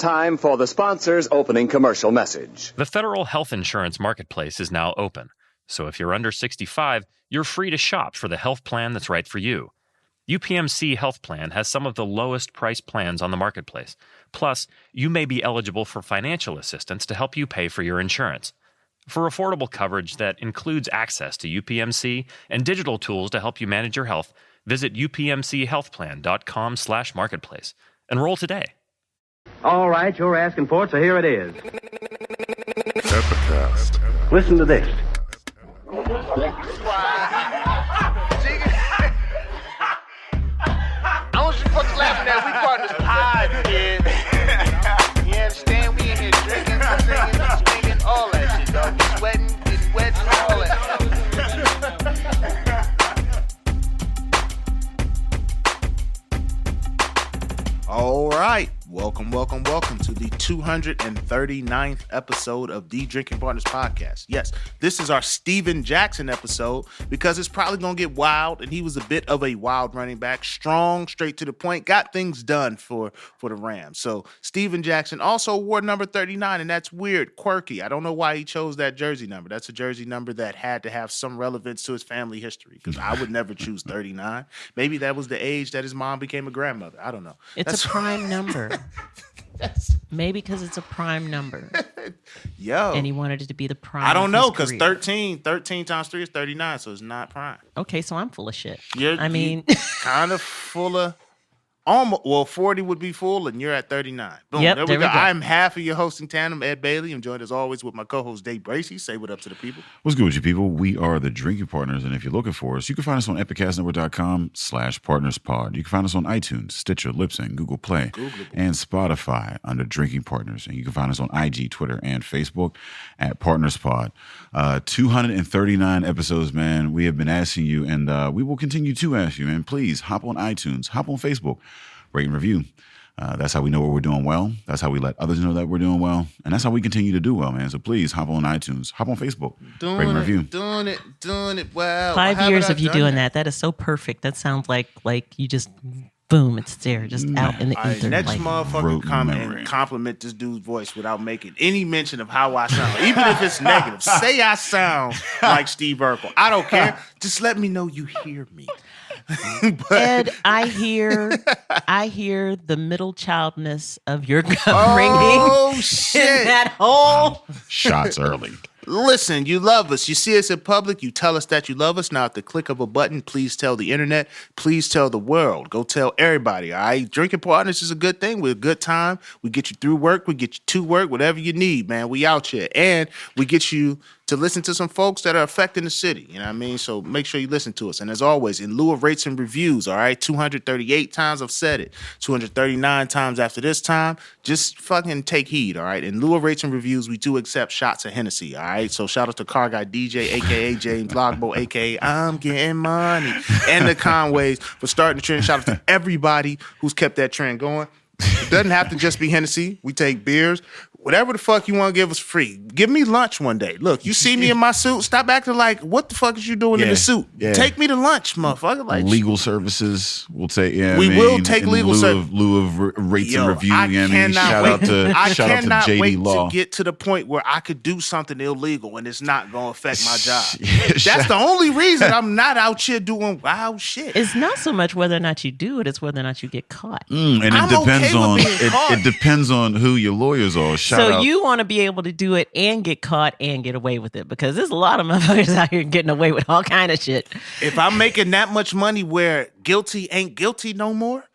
Time for the sponsor's opening commercial message. The federal health insurance marketplace is now open, so if you're under 65, you're free to shop for the health plan that's right for you. UPMC Health Plan has some of the lowest price plans on the marketplace. Plus, you may be eligible for financial assistance to help you pay for your insurance. For affordable coverage that includes access to UPMC and digital tools to help you manage your health, visit upmchealthplan.com/marketplace. Enroll today. All right, you're asking for it, so here it is. Epicast. Listen to this. I want you fucking laughing at we partners pod, kid. You understand? We in here drinking, singing, swinging, all that shit, dog. We sweating, getting wet, all that All right. Welcome to the 239th episode of the Drinking Partners Podcast. Yes, this is our Steven Jackson episode because it's probably going to get wild, and he was a bit of a wild running back, strong, straight to the point, got things done for the Rams. So Steven Jackson also wore number 39, and that's weird, quirky. I don't know why he chose that jersey number. That's a jersey number that had to have some relevance to his family history because I would never choose 39. Maybe that was the age that his mom became a grandmother. I don't know. It's a prime number. Maybe because it's a prime number. Yo. And he wanted it to be the prime. I don't of his know, because career. 13 times 3 is 39, so it's not prime. Okay, so I'm full of shit. You're kind of full of... Almost, well, 40 would be full, and you're at 39. Boom, Yep, there we go. I'm half of your hosting tandem, Ed Bailey. I'm joined as always with my co-host, Dave Bracey. Say what up to the people. What's good with you people? We are the Drinking Partners, and if you're looking for us, you can find us on epicastnetwork.com/partnerspod. You can find us on iTunes, Stitcher, Libsyn, Google Play, and Spotify under Drinking Partners. And you can find us on IG, Twitter, and Facebook at PartnersPod. 239 episodes, man. We have been asking you, and we will continue to ask you, man. Please hop on iTunes, hop on Facebook, rate and review. That's how we know we're doing well. That's how we let others know that we're doing well. And that's how we continue to do well, man. So please hop on iTunes, hop on Facebook, rate and review. Doing it well. 5 years of you doing that. That is so perfect. That sounds like you just, boom, it's there, just out in the ether. Next motherfucker come and compliment this dude's voice without making any mention of how I sound. Even if it's negative. Say I sound like Steve Urkel. I don't care. Just let me know you hear me. Ed, I hear the middle childness of your upbringing. Oh, shit. In that whole Shots early. Listen, you love us. You see us in public. You tell us that you love us. Now, at the click of a button, please tell the internet. Please tell the world. Go tell everybody, all right? Drinking Partners is a good thing. We're a good time. We get you through work. We get you to work. Whatever you need, man. We out here. And we get you to listen to some folks that are affecting the city. You know what I mean? So make sure you listen to us. And as always, in lieu of rates and reviews, all right? 238 times I've said it. 239 times after this time. Just fucking take heed, all right? In lieu of rates and reviews, we do accept shots of Hennessy, all right? So shout out to Car Guy DJ, a.k.a. James Logbo, a.k.a. I'm Getting Money, and the Conways for starting the trend. Shout out to everybody who's kept that trend going. It doesn't have to just be Hennessy. We take beers. Whatever the fuck you want to give us free. Give me lunch one day. Look, you see me in my suit, stop acting like, what the fuck is you doing in the suit? Yeah. Take me to lunch, motherfucker. Like, legal services, we'll take. We will take legal services. lieu of rates and review. I cannot wait. I shout out to cannot JD wait Law. to get to the point where I could do something illegal and it's not going to affect my job. That's the only reason I'm not out here doing wild shit. It's not so much whether or not you do it, it's whether or not you get caught. And it I'm depends okay with on being caught. it depends on who your lawyers are. Shout out. You want to be able to do it and get caught and get away with it, because there's a lot of motherfuckers out here getting away with all kind of shit. If I'm making that much money where guilty ain't guilty no more,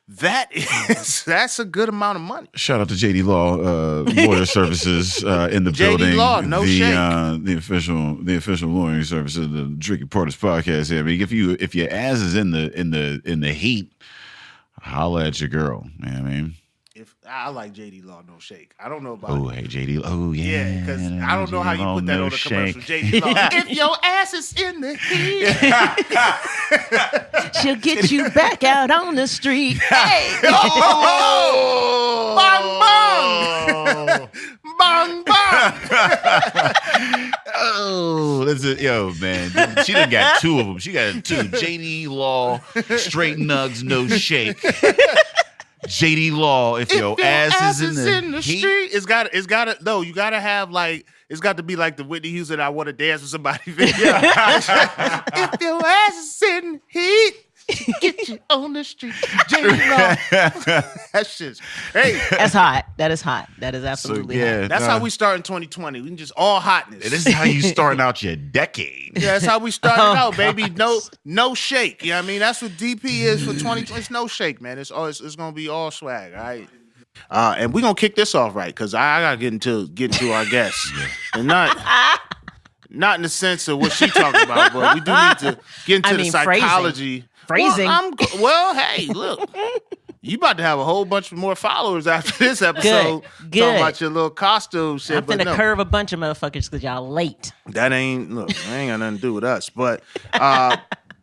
that's a good amount of money. Shout out to JD Law, lawyer services in the JD building. Law, no shake. The official lawyering services of the Drinking Partners podcast. I mean, if your ass is in the heat, holla at your girl. You know what I mean? If I like JD Law, no shake. I don't know about. Oh, hey JD. Oh, yeah. Yeah, because I don't know how you put that no on the shake. commercial. JD Law. If your ass is in the heat, She'll get you back out on the street. Hey! oh, bang bang, bang bang. Oh, that's it. Yo, man. She done got two of them. She got two. JD Law, straight nugs, no shake. JD Law, if your ass is in the heat. street, it's got no. You gotta have like it's got to be like the Whitney Houston "I Want to Dance with Somebody" video. If your ass is in the heat, get you on the street. JD Law. That shit's hey. That's hot. That is hot. That is absolutely hot. That's how we start in 2020. We can just all hotness. This is how you starting out your decade. Yeah, that's how we started out, baby. No shake. You know what I mean? That's what DP is for 2020. It's no shake, man. It's gonna be all swag, all right? And we're gonna kick this off right, because I gotta get into our guests. And not in the sense of what she talking about, but we do need to get into the psychology. Phrasing. Well, hey, look. You about to have a whole bunch more followers after this episode. Good. Talking about your little costume shit. I'm finna curve a bunch of motherfuckers because y'all late. That ain't got nothing to do with us. But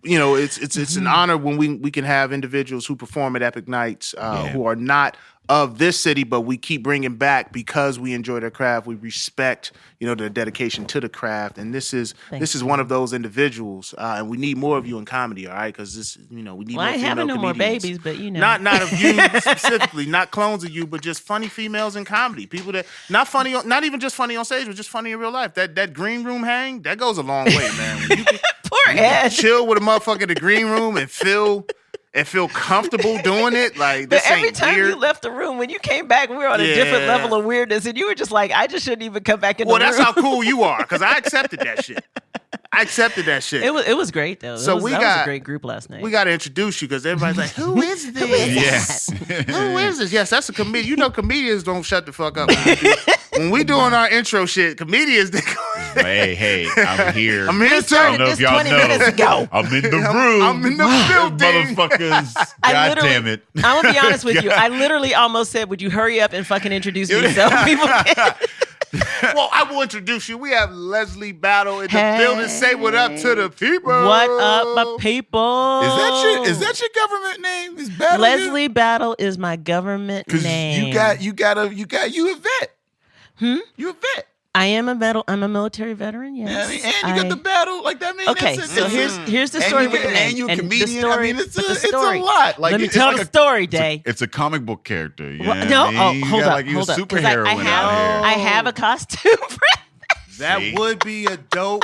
it's an honor when we can have individuals who perform at Epic Nights who are not of this city, but we keep bringing back because we enjoy their craft. We respect, their dedication to the craft, and this is one of those individuals. And we need more of you in comedy, all right? Because this, we need more female I ain't having no more comedians. babies, but not of you specifically, not clones of you, but just funny females in comedy. People that not funny, not even just funny on stage, but just funny in real life. That green room hang that goes a long way, man. When you can chill with a motherfucker in the green room and feel comfortable doing it. Like, this but every ain't time weird. you left the room, when you came back, we were on a different level of weirdness, and you were just like, I just shouldn't even come back in the room. Well, that's how cool you are, because I accepted that shit. It was great, though. That was a great group last night. We got to introduce you, because everybody's like, who is this? Yes. Who is this? Yes, that's a comedian. You know comedians don't shut the fuck up. When we doing our intro shit, comedians, they go, hey, I'm here. I'm here too. I don't know if y'all 20 minutes ago. know. I'm in the room. I'm in the building. Motherfuckers. God damn it. I'm going to be honest with you. I literally almost said, would you hurry up and fucking introduce me so people can... Well, I will introduce you. We have Leslie Battle in the building. Say what up to the people. What up, my people? Is that your government name? Is Battle? Leslie Battle is my government name. You a vet. You a vet. I am I'm a military veteran, yes. And you got the battle. Like, that means okay, so here's the story with the name. And you're a comedian. The story, it's a lot. Like, let me tell the story, Day. It's a comic book character. Hold up. You're a superhero out here. I have a costume for that. Would be a dope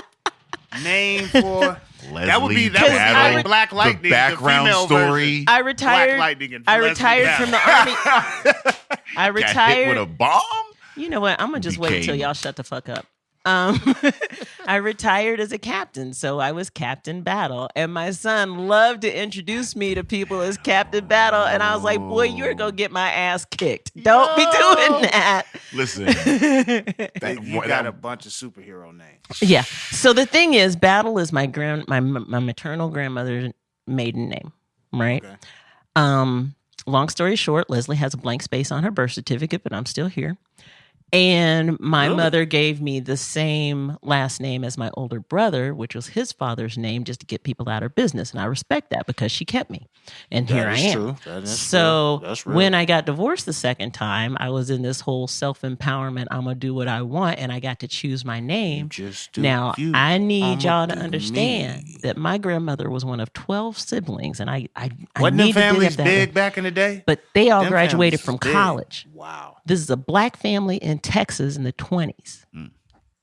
name for... That would be like Black Lightning, the background the story. I retired. Black Lightning and I retired from the army. I retired Got hit with a bomb. You know what? I'm gonna just wait until y'all shut the fuck up. I retired as a captain, so I was Captain Battle, and my son loved to introduce me to people as Captain Battle, and I was like, "Boy, you're gonna get my ass kicked. Don't be doing that." Listen, you got a bunch of superhero names. Yeah. So the thing is, Battle is my maternal grandmother's maiden name, right? Okay. Long story short, Leslie has a blank space on her birth certificate, but I'm still here. And my mother gave me the same last name as my older brother, which was his father's name, just to get people out of business. And I respect that because she kept me. And here I am. So when I got divorced the second time, I was in this whole self-empowerment. I'm going to do what I want. And I got to choose my name. Now, I need y'all to understand that my grandmother was one of 12 siblings. And I wasn't them families big back in the day? But they all graduated from college. Wow. This is a black family in Texas in the 20s.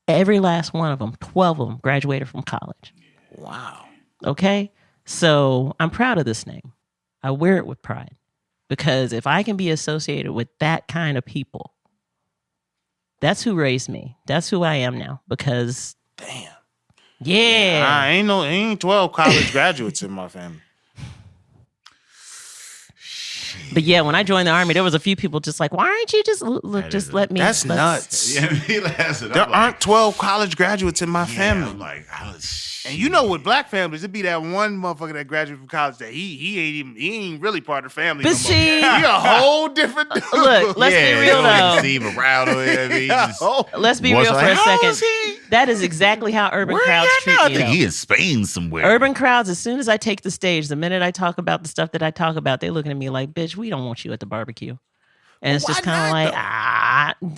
Every last one of them, 12 of them, graduated from college. Wow. Okay? So I'm proud of this name. I wear it with pride. Because if I can be associated with that kind of people, that's who raised me. That's who I am now. Because... Damn. Yeah. Ain't 12 college graduates in my family. But yeah, when I joined the army, there was a few people just like, why aren't you just let me? That's nuts. There aren't 12 college graduates in my family. I'm like, and you know, with black families, it'd be that one motherfucker that graduated from college that he ain't really part of the family. But no see, he a whole different dude. Look, let's be real though. Let's be real for a second. That is exactly how urban crowds treat me. I think he in Spain somewhere. Urban crowds, as soon as I take the stage, the minute I talk about the stuff that I talk about, they looking at me like, bitch, we don't want you at the barbecue. And it's just kind of like,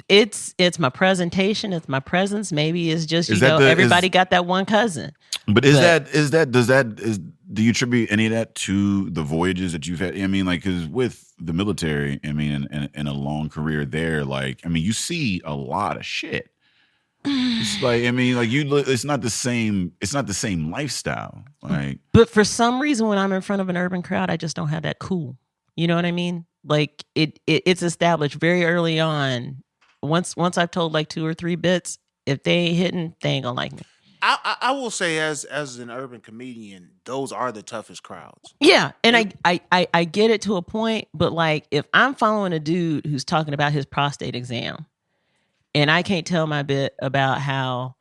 It's my presentation. It's my presence. Maybe it's just Is that everybody got that one cousin. But do you attribute any of that to the voyages that you've had? I mean, like, because with the military, I mean, and a long career there, like, I mean, you see a lot of shit. It's like, I mean, like it's not the same. It's not the same lifestyle. Like, but for some reason, when I'm in front of an urban crowd, I just don't have that cool. You know what I mean? Like it's established very early on. Once I've told like 2 or 3 bits, if they ain't hitting, they ain't gonna like me. I will say as an urban comedian, those are the toughest crowds. Yeah, and I get it to a point, but like if I'm following a dude who's talking about his prostate exam, and I can't tell my bit about how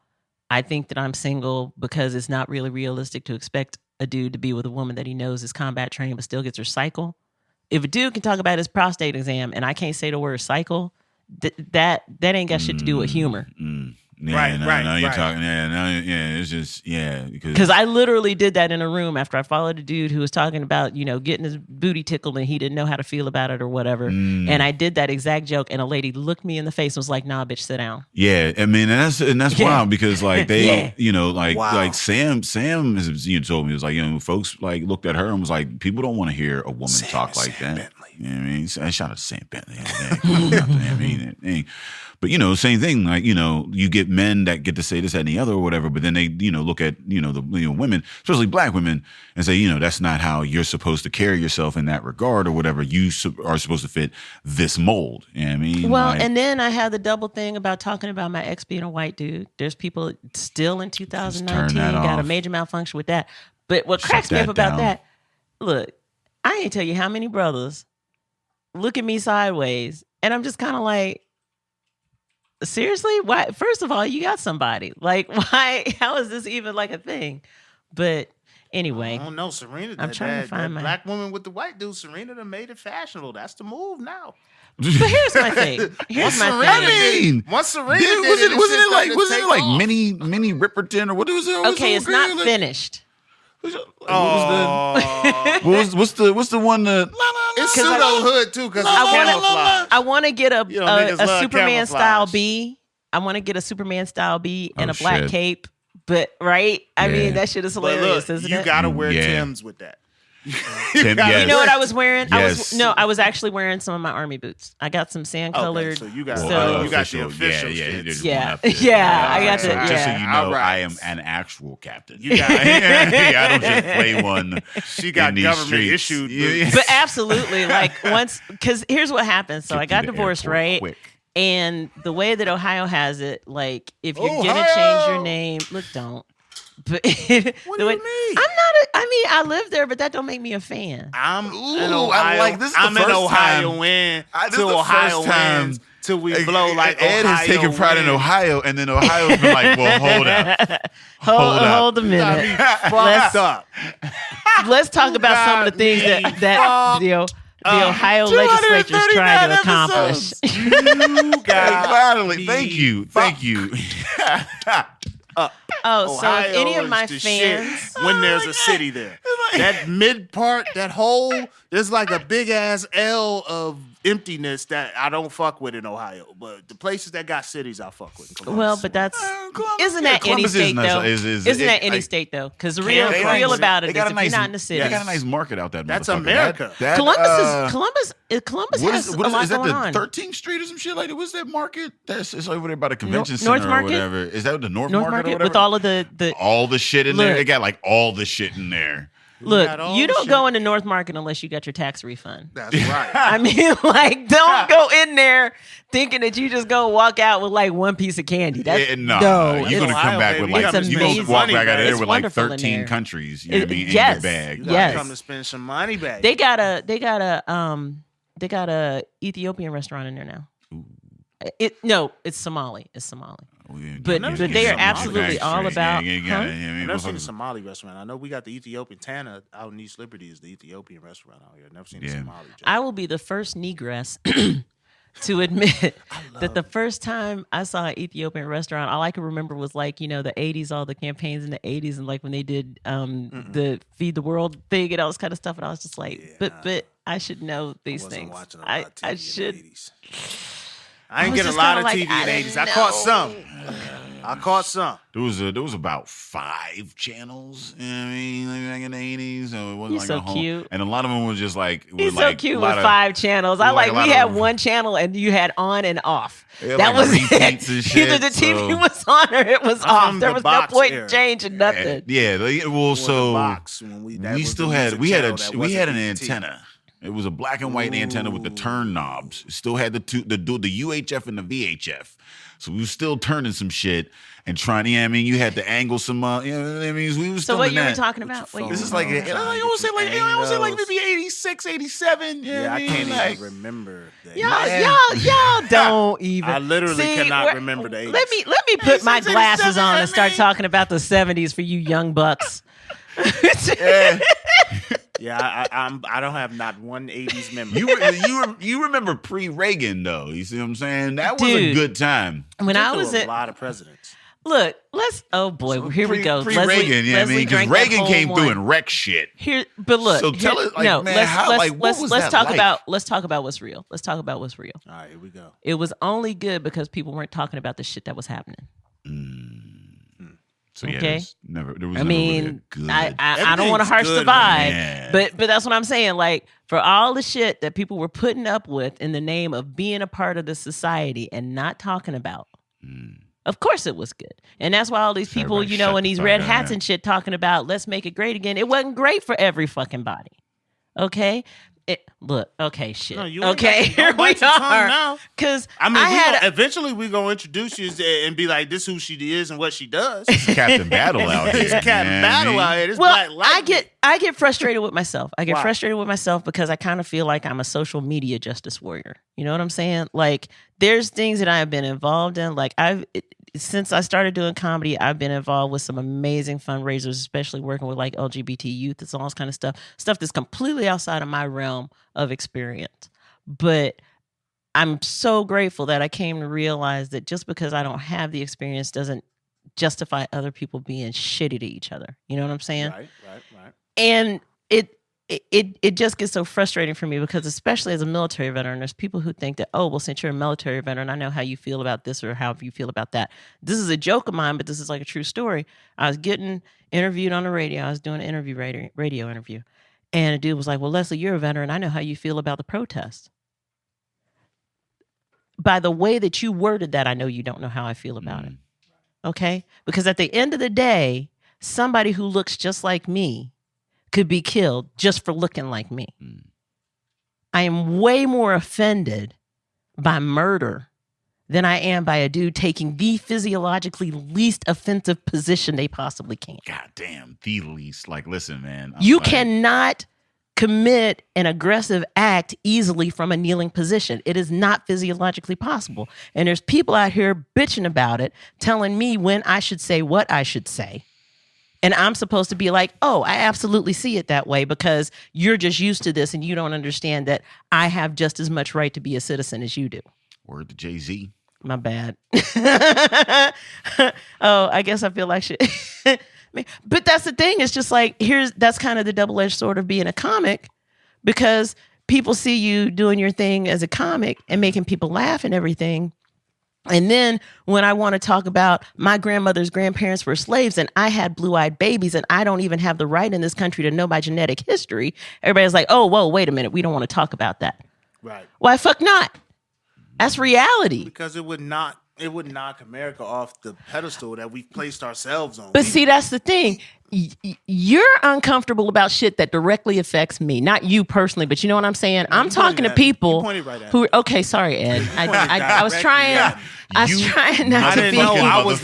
I think that I'm single because it's not really realistic to expect a dude to be with a woman that he knows is combat trained but still gets her cycle. If a dude can talk about his prostate exam and I can't say the word cycle, that ain't got shit to do with humor. Yeah, now you're talking. Yeah, it's just because I literally did that in a room after I followed a dude who was talking about getting his booty tickled and he didn't know how to feel about it or whatever, and I did that exact joke and a lady looked me in the face and was like, "Nah, bitch, sit down." Yeah, I mean, and that's wild because like they, Wow. like Sam has told me, it was like folks like looked at her and was like, people don't want to hear a woman talk like that. Bentley. You know what I mean? I shout out to Sam Bentley. I mean. But same thing. Like you get men that get to say this, that, and the other, or whatever. But then they, look at the women, especially black women, and say, that's not how you're supposed to carry yourself in that regard, or whatever. You are supposed to fit this mold. You know what I mean? Well, and then I had the double thing about talking about my ex being a white dude. There's people still in 2019 got a major malfunction with that. But what cracks me up about that? Look, I ain't tell you how many brothers look at me sideways, and I'm just kind of like. Seriously? Why? First of all, you got somebody. Like, why? How is this even like a thing? But anyway. I don't know, Serena. I'm trying to find my black woman with the white dude. Serena done made it fashionable. That's the move now. But here's my thing. Here's my thing. I mean, once Serena wasn't it like mini Ripperton or what was it? Okay, it's not finished. What's the one that it's pseudo hood too because I want to get a Superman style camouflage. B. I want to get a Superman style B and Oh, a black shit. cape. But I mean that shit is But hilarious, look, isn't you it? gotta wear Yeah. Timbs with that. Tim, yes. You know what I was wearing? Yes. I was actually wearing some of my army boots. I got some sand colored. so you got so- you got the official. Yeah, shit. there's Yeah. one up there. Yeah, I got so the- Just so yeah. you know, All right. I am an actual captain. You got I don't just play one. She got in these government streets. issued. Yeah. But absolutely, like once, because here's what happened. So I Get got to the divorced, airport right? quick. And the way that Ohio has it, like if you're gonna Ohio! change your name, look, don't. But What do you mean? I'm not. I mean, I live there, but that don't make me a fan. I'm in Ooh, Ohio. I like this. Is I'm the in first Ohio time. win This till is the Ohio first time. wins till we blow like Ed Ohio has taken pride in wins. Ohio, and then Ohio's been like, "Well, hold up, Hold a Got me minute. fucked up. Let's talk about some of the things that the Ohio legislature is trying to accomplish. You got finally, me thank you." Oh, so if any Ohio of my is the shit fans, when there's a city there, that mid part, that whole, there's like a big ass L of emptiness that I don't fuck with in Ohio. But the places that got cities, I fuck with. well, but that's isn't that any Columbus is state nice. though? Isn't that any like- state though? Because the They real got about it They is got if a nice, you're not in the city. They got a nice market out there. That's motherfucker. America. That, Columbus what has is a lot that? going The on. 13th Street or some shit like that? What's that market? It's over there by the convention North center or Market? whatever. Is that the North North Market or Market whatever? with all of the all the shit in there. Look. They got like all the shit in there. look. got all You the don't shit. go into North Market unless you got your tax refund. That's right. I mean, like, don't go in there thinking that you just gonna walk out with like one piece of candy. That's Yeah, nah, no, you're it's- gonna come back Ohio, with baby. like It's you gonna amazing. walk back out of there It's with like wonderful in 13 there. countries. You know what I mean? Yes. In your bag. You Yes. gotta come to spend some money back. They got a Ethiopian restaurant in there now. It's Somali. It's Somali. But they are absolutely all about- I've never seen a Somali restaurant. I know we got the Ethiopian Tana out in East Liberty is the Ethiopian restaurant out here. I've never seen a Yeah. Somali. joint. I will be the first negress to admit that the first time I saw an Ethiopian restaurant, all I can remember was like, the 80s, all the campaigns in the 80s, and like when they did the Feed the World thing and all this kind of stuff. And I was just like, but I should know these Wasn't things. watching a lot of TV I in the should. 80s. I ain't was get a just lot kinda of like, TV I in the didn't 80s. I caught some. There was about 5 channels. You know what I mean, like back in the 80s. So it wasn't He's like so a whole, cute. and a lot of them was just like He's so like cute a with lot of- 5 channels. I like like a lot we had of- one channel and you had on and off. Yeah, That like was it. repeats and shit, Either the TV so- was on or it was I'm off. from There the was no box point era. in changing nothing. Yeah, well, so box when that we was still the had music we had channel that we had an wasn't BET. antenna. It was a black and white antenna with the turn knobs. It still had the UHF and the VHF. So we were still turning some shit and trying. You know what I mean, you had to angle some. You know what I mean, we was So still what in you were that. talking about? What you This were is like talking about? I almost say like maybe 86, 87. You know Yeah, what I mean? can't Like, even remember that. Y'all don't even. I literally See, cannot remember the 80s. Let me put my 86, glasses on and 87, start man. talking about the 70s for you young bucks. Yeah, I don't have not one 80s memory. you remember pre-Reagan though? You see what I'm saying? That was a Dude. good time. When I was a at lot of presidents. look, oh boy, here we go. Pre-Reagan, you know what I mean? Because drank that Reagan whole came through wine. and wrecked shit. Here, but look. So tell it, like, no, man, let's, how, let's, like, what let's, was let's that talk like? about let's talk about what's real. Let's talk about what's real. All right, here we go. It was only good because people weren't talking about the shit that was happening. So yeah, Okay. there was I never really a mean, good. I don't want to Everything's harsh the good, vibe, man. but that's what I'm saying. Like for all the shit that people were putting up with in the name of being a part of the society and not talking about. Of course it was good. And that's why all these people, Everybody you know, shut in the these fuck red up, hats yeah. and shit talking about let's make it great again. It wasn't great for every fucking body. Okay? Okay, shit. No, you ain't okay, got- here don't we bite your tongue are. now. Because I mean, had eventually we're going to introduce you and be like, this who she is and what she does. Captain Battle out here. It's Captain man. Battle out here. This well, Black Lightning. I get frustrated with myself. I get Why? frustrated with myself because I kind of feel like I'm a social media justice warrior. You know what I'm saying? Like there's things that I have been involved in. Like since I started doing comedy, I've been involved with some amazing fundraisers, especially working with like LGBT youth and all this kind of stuff that's completely outside of my realm of experience. But I'm so grateful that I came to realize that just because I don't have the experience doesn't justify other people being shitty to each other. You know what I'm saying? Right. And it just gets so frustrating for me because especially as a military veteran, there's people who think that, oh, well, since you're a military veteran, I know how you feel about this or how you feel about that. This is a joke of mine, but this is like a true story. I was getting interviewed on the radio. I was doing an radio interview. And a dude was like, well, Leslie, you're a veteran. I know how you feel about the protests. By the way that you worded that, I know you don't know how I feel about it. Okay? Because at the end of the day, somebody who looks just like me could be killed just for looking like me. I am way more offended by murder than I am by a dude taking the physiologically least offensive position they possibly can. God damn, the least. Like, listen, man. I'm You like, cannot commit an aggressive act easily from a kneeling position. It is not physiologically possible. And there's people out here bitching about it, telling me when I should say what I should say. And I'm supposed to be like, oh, I absolutely see it that way because you're just used to this and you don't understand that I have just as much right to be a citizen as you do. Word to Jay-Z. My bad. Oh, I guess I feel like shit. But that's the thing. It's just like, that's kind of the double-edged sword of being a comic because people see you doing your thing as a comic and making people laugh and everything. And then when I want to talk about my grandmother's grandparents were slaves and I had blue-eyed babies and I don't even have the right in this country to know my genetic history, everybody's like, oh, whoa, wait a minute. We don't want to talk about that. Right. Why fuck not? That's reality. Because it would knock America off the pedestal that we've placed ourselves on. But see, that's the thing. You're uncomfortable about shit that directly affects me, not you personally, but you know what I'm saying? I'm you talking to pointed at me. You people pointed right at who, okay, sorry, Ed. I was trying, I was trying not I to didn't be. know I motherfucker. was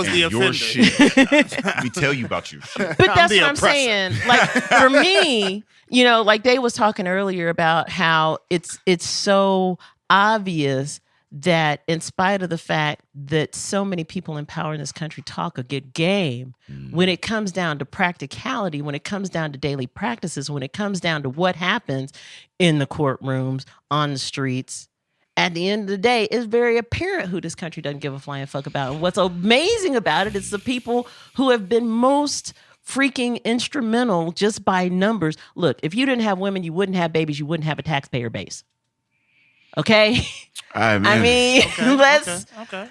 the And your offender. shit. Let me tell you about your shit. But that's the what I'm oppressor. saying. Like for me, you know, like Dave was talking earlier about how it's so obvious that in spite of the fact that so many people in power in this country talk a good game, when it comes down to practicality, when it comes down to daily practices, when it comes down to what happens in the courtrooms, on the streets, at the end of the day, it's very apparent who this country doesn't give a flying fuck about. And what's amazing about it is the people who have been most freaking instrumental just by numbers. Look, if you didn't have women, you wouldn't have babies, you wouldn't have a taxpayer base. Okay. I mean, let's. Okay.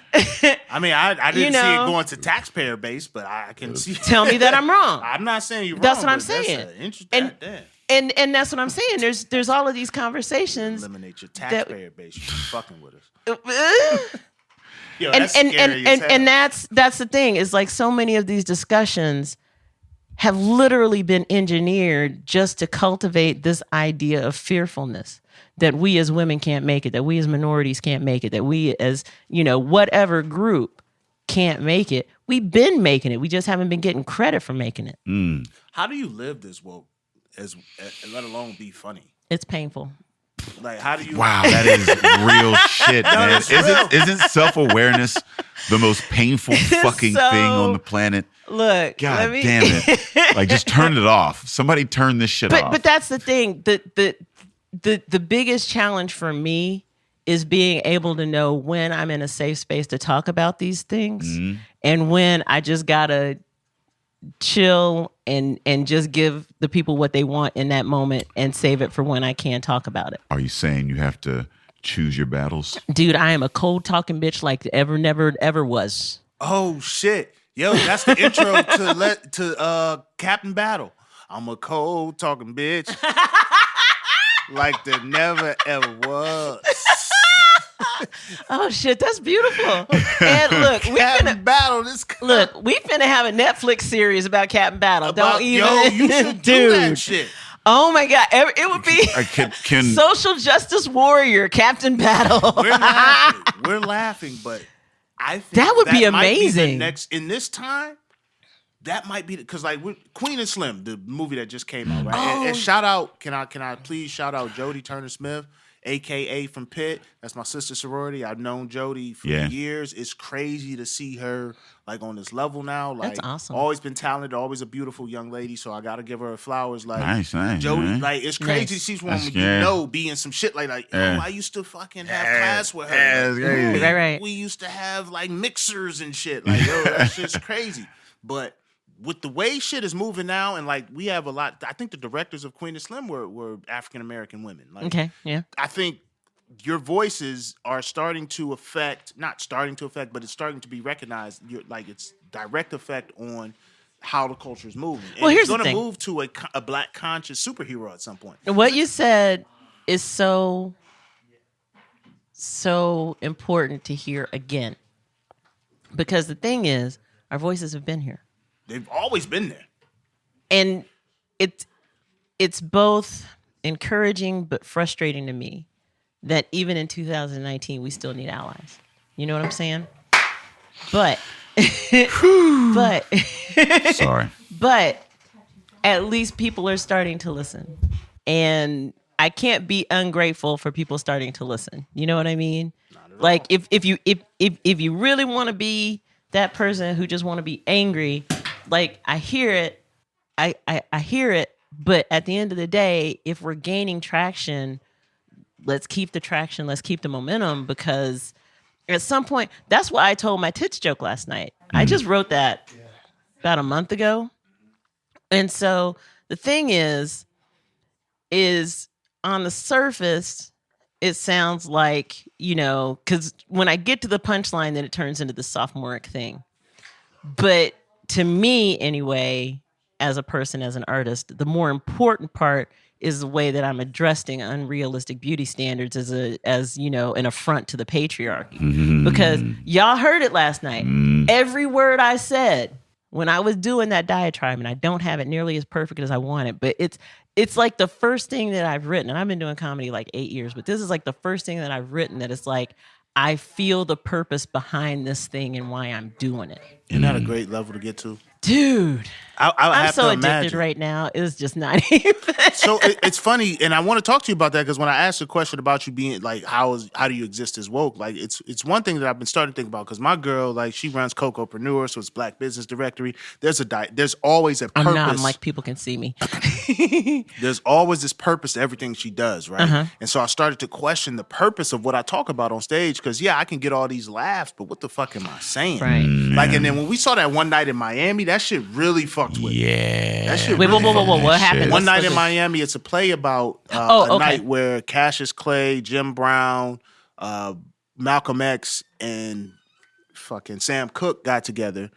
I mean, I didn't see it going to taxpayer base, but I can see. Tell me that I'm wrong. I'm not saying you're wrong. That's what I'm saying. And that's what I'm saying. There's all of these conversations. Eliminate your taxpayer base. You're fucking with us. Yo, and that's the thing. Is like so many of these discussions have literally been engineered just to cultivate this idea of fearfulness that we as women can't make it, that we as minorities can't make it, that we as, whatever group can't make it. We've been making it. We just haven't been getting credit for making it. How do you live this woke, as let alone be funny? It's painful. Like, how do you? Wow, that is real shit, man. Isn't self-awareness the most painful fucking thing on the planet? Look, God damn it! Like, just turn it off. Somebody turn this shit off. But that's the thing. The biggest challenge for me is being able to know when I'm in a safe space to talk about these things, and when I just gotta chill and just give the people what they want in that moment and save it for when I can talk about it. Are you saying you have to choose your battles? Dude, I am a cold talking bitch like never was. Oh shit. Yo, that's the intro to Captain Battle. I'm a cold talking bitch. Like there never ever was. Oh shit, that's beautiful. And look, we finna have a Netflix series about Captain Battle. You should do that shit. Oh my god, it would be social justice warrior Captain Battle. We're laughing, but I think that would be Might amazing. be in this time, that might be because like Queen and Slim, the movie that just came out, right? And shout out, can I please shout out Jodie Turner-Smith, AKA from Pitt. That's my sister sorority. I've known Jodie for years. It's crazy to see her like on this level now. Like, that's awesome. Always been talented, always a beautiful young lady. So I gotta give her flowers. Like nice, Jodie, man. like it's crazy. She's one being some shit like I used to fucking have class with her. Right. We used to have like mixers and shit. Like that shit's crazy. But with the way shit is moving now, and like we have a lot, I think the directors of Queen and Slim were African American women. Like, okay, yeah. I think your voices are not starting to affect, but it's starting to be recognized. Like it's direct effect on how the culture is moving. And here's it's going the to thing. move to a black conscious superhero at some point. What you said is so important to hear again, because the thing is, our voices have been here. They've always been there. And it's both encouraging but frustrating to me that even in 2019 we still need allies. You know what I'm saying? But sorry. But at least people are starting to listen. And I can't be ungrateful for people starting to listen. You know what I mean? Like if you really want to be that person who just want to be angry, like I hear it, I hear it, but at the end of the day, if we're gaining traction, let's keep the traction, let's keep the momentum, because at some point, that's why I told my tits joke last night. I just wrote that about a month ago. And so the thing is on the surface, it sounds like, because when I get to the punchline, then it turns into the sophomoric thing. But to me, anyway, as a person, as an artist, the more important part is the way that I'm addressing unrealistic beauty standards as an affront to the patriarchy. Because y'all heard it last night. Every word I said when I was doing that diatribe, and I don't have it nearly as perfect as I want it, but it's like the first thing that I've written, and I've been doing comedy like 8 years, but this is like the first thing that I've written that it's like, I feel the purpose behind this thing and why I'm doing it. Isn't that a great level to get to? Dude, I'm so addicted imagine. right now. It's just not even. So it's funny, and I want to talk to you about that because when I asked the question about you being like, how do you exist as woke? Like, it's one thing that I've been starting to think about because my girl, like, she runs Cocopreneur, so it's Black Business Directory. There's always a purpose. I'm like people can see me. There's always this purpose to everything she does, right? Uh-huh. And so I started to question the purpose of what I talk about on stage because I can get all these laughs, but what the fuck am I saying? Right. Like, and then when we saw that one night in Miami, that shit really fucked fucked with. Yeah. That shit Wait, really whoa. What Shit. happened? One night Let's- in Miami, it's a play about Oh, a okay. night where Cassius Clay, Jim Brown, Malcolm X, and fucking Sam Cooke got together.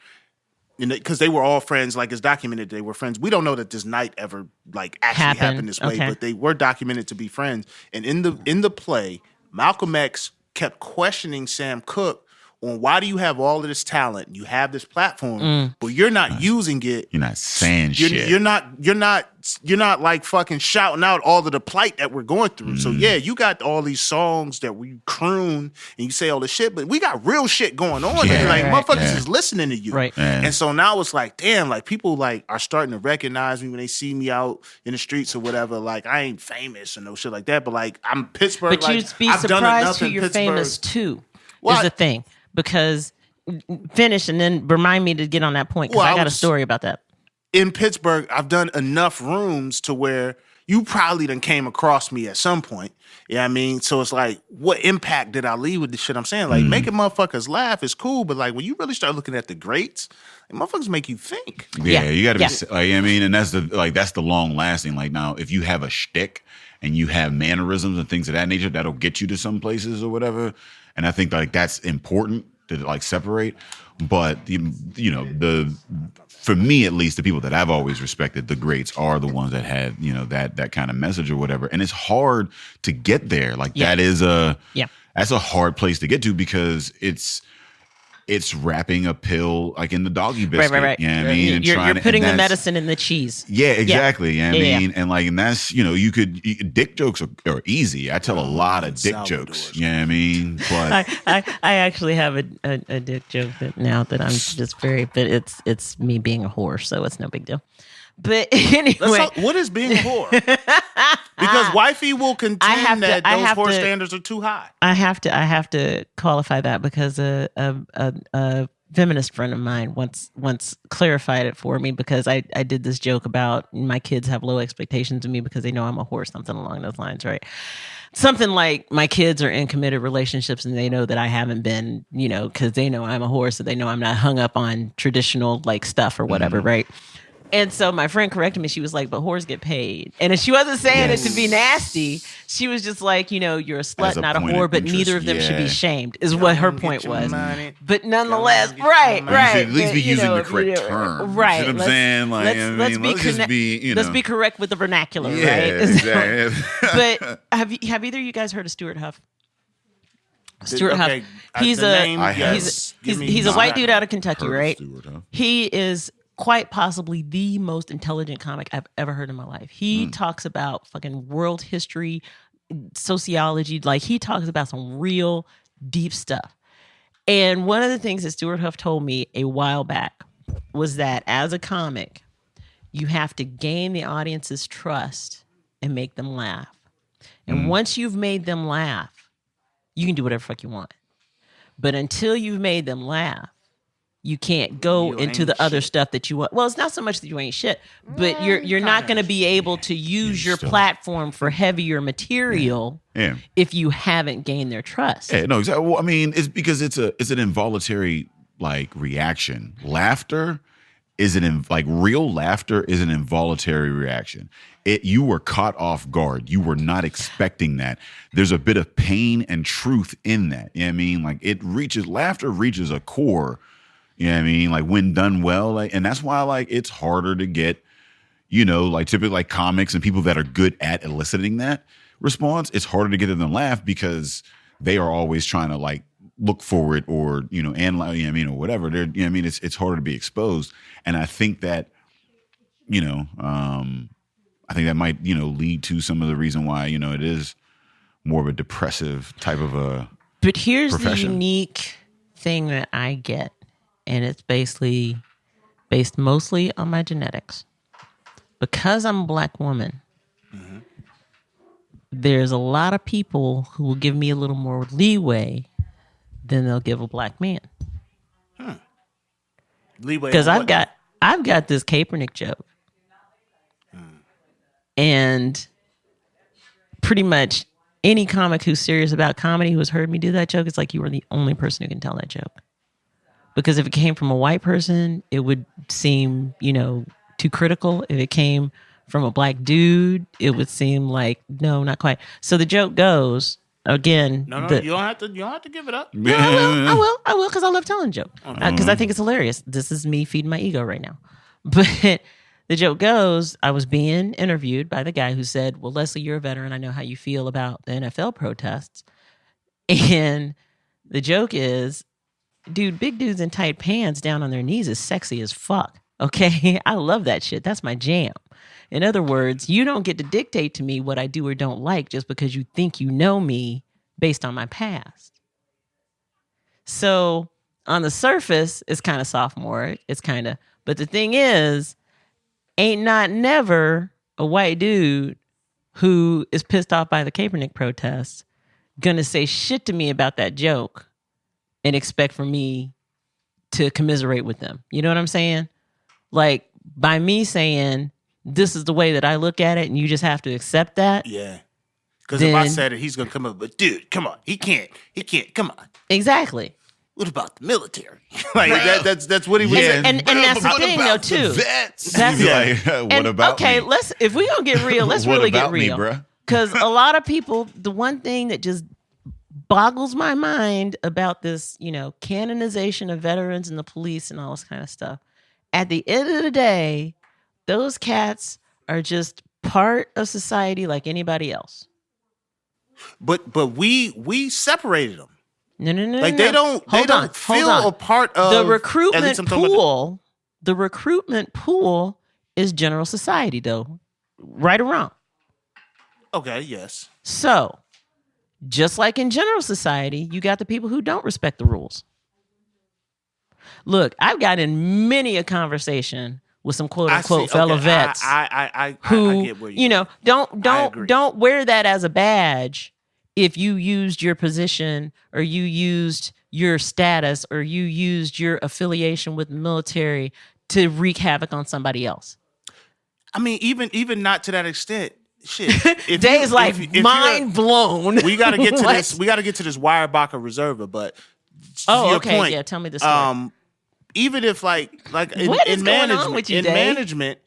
Because they were all friends, like it's documented they were friends. We don't know that this night ever like actually happened this way, Okay. but they were documented to be friends. And in the play, Malcolm X kept questioning Sam Cooke on why do you have all of this talent, you have this platform, but you're not using it. You're not saying You're, shit. you're not like fucking shouting out all of the plight that we're going through. So yeah, you got all these songs that we croon and you say all this shit, but we got real shit going on. Yeah. Like Right. motherfuckers is listening to you. Right. Yeah. And so now it's like, damn, like people like are starting to recognize me when they see me out in the streets or whatever. Like I ain't famous or no shit like that, but like I'm Pittsburgh. But like, you'd be I've done surprised enough who in you're Pittsburgh. famous to. Well, is the thing, because finish and then remind me to get on that point because Well, I got a was- story about that. In Pittsburgh, I've done enough rooms to where you probably done came across me at some point. You know what I mean? So it's like, what impact did I leave with the shit I'm saying? Like, making motherfuckers laugh is cool, but like, when you really start looking at the greats, like, motherfuckers make you think. Yeah, Yeah. you got to Yeah. be like, I mean, and that's the long lasting. Like now, if you have a shtick and you have mannerisms and things of that nature, that'll get you to some places or whatever. And I think like that's important to like separate. But for me at least, the people that I've always respected, the greats, are the ones that had that kind of message or whatever. And it's hard to get there. Like Yeah. that's a hard place to get to because it's wrapping a pill like in the doggy biscuit. Right. You know what I mean? And You're trying to- putting and the that's- medicine in the cheese. Yeah, exactly. You know what Yeah, I mean? And that's, dick jokes are easy. I tell a lot of dick jokes. You know what I mean? But I actually have a dick joke now that I'm just but it's me being a whore, so it's no big deal. But anyway, What is being a whore? Because wifey will contend that those whore standards are too high. I have to qualify that because a feminist friend of mine once clarified it for me because I did this joke about my kids have low expectations of me because they know I'm a whore, something along those lines, right? Something like my kids are in committed relationships and they know that I haven't been, because they know I'm a whore, so they know I'm not hung up on traditional like stuff or whatever, right? And so my friend corrected me. She was like, but whores get paid. And she wasn't saying it to be nasty. She was just like, you're a slut, As a not a point whore, of but interest, neither of them should be yeah. shamed, is what her Get point your was. money. But nonetheless, Come on, get your right. you should at least but, be using the if correct you- term. Right. You see what I'm saying? Like, let's just be, Let's be correct with the vernacular, yeah, right? exactly. But have either of you guys heard of Stuart Huff? Stuart Huff. Okay, He's the a name, I have. he's a white dude out of Kentucky, Heard of right? Stewart, huh? He is quite possibly the most intelligent comic I've ever heard in my life. He talks about fucking world history, sociology. Like he talks about some real deep stuff. And one of the things that Stuart Huff told me a while back was that as a comic, you have to gain the audience's trust and make them laugh. And once you've made them laugh, you can do whatever the fuck you want. But until you've made them laugh, you can't go You into ain't the other shit. stuff that you want. Well, it's not so much that you ain't shit, but you're not going to be able to use your still- platform for heavier material Yeah. if you haven't gained their trust. Yeah, no, exactly. Well, I mean, it's because it's an involuntary like reaction. Laughter is real laughter is an involuntary reaction. You were caught off guard. You were not expecting that. There's a bit of pain and truth in that. You know what I mean? Like laughter reaches a core. You know what I mean? Like when done well, like, and that's why like it's harder to get, like typically like comics and people that are good at eliciting that response. It's harder to get them to laugh because they are always trying to like look for it or analyze, you know what I mean, or whatever. They're, you know what I mean, it's harder to be exposed, and I think that I think that might lead to some of the reason why it is more of a depressive type of a. But here's profession. the unique thing that I get, and it's basically based mostly on my genetics. Because I'm a black woman, there's a lot of people who will give me a little more leeway than they'll give a black man. Leeway. Because on what? I've got this Kaepernick joke. And pretty much any comic who's serious about comedy who has heard me do that joke, it's like you are the only person who can tell that joke. Because if it came from a white person, it would seem, too critical. If it came from a black dude, it would seem like no, not quite. So the joke goes again. No, you don't have to give it up. No, I will, because I love telling jokes. Because I think it's hilarious. This is me feeding my ego right now. But the joke goes, I was being interviewed by the guy who said, well, Leslie, you're a veteran. I know how you feel about the NFL protests. And the joke is, dude, big dudes in tight pants down on their knees is sexy as fuck. Okay? I love that shit. That's my jam. In other words, you don't get to dictate to me what I do or don't like just because you think you know me based on my past. So on the surface, it's kind of sophomoric. But the thing is, ain't not never a white dude who is pissed off by the Kaepernick protests gonna say shit to me about that joke and expect for me to commiserate with them. You know what I'm saying? Like, by me saying, this is the way that I look at it and you just have to accept that. Yeah. Because if I said it, he's going to come up, but dude, come on. He can't, come on. Exactly. What about the military? Like, that's what he was saying. And that's the thing, though, too. Vets. That's Like, what about me? If we're going to get real, let's What really get about me, real. bruh? Because a lot of people, the one thing that just boggles my mind about this, canonization of veterans and the police and all this kind of stuff. At the end of the day, those cats are just part of society like anybody else. But we separated them. No. Like they don't feel a part of the recruitment pool. The recruitment pool is general society, though, right or wrong. Okay, yes. So, just like in general society, you got the people who don't respect the rules. Look, I've got in many a conversation with some quote unquote fellow vets who, I get where you don't wear that as a badge if you used your position or you used your status or you used your affiliation with the military to wreak havoc on somebody else. I mean, even not to that extent. Shit. Dave's mind blown. We got to get to this. We got to get to this Weyerbacher Reserva. But point, yeah. Tell me the story. Even if in management,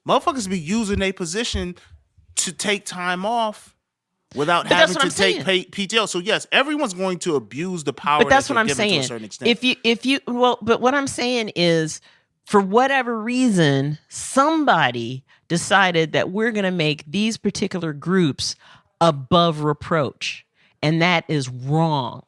motherfuckers be using their position to take time off without having to take PTO. So yes, everyone's going to abuse the power. But that's what I'm given saying. To a certain extent. But what I'm saying is, for whatever reason, somebody decided that we're going to make these particular groups above reproach. And that is wrong.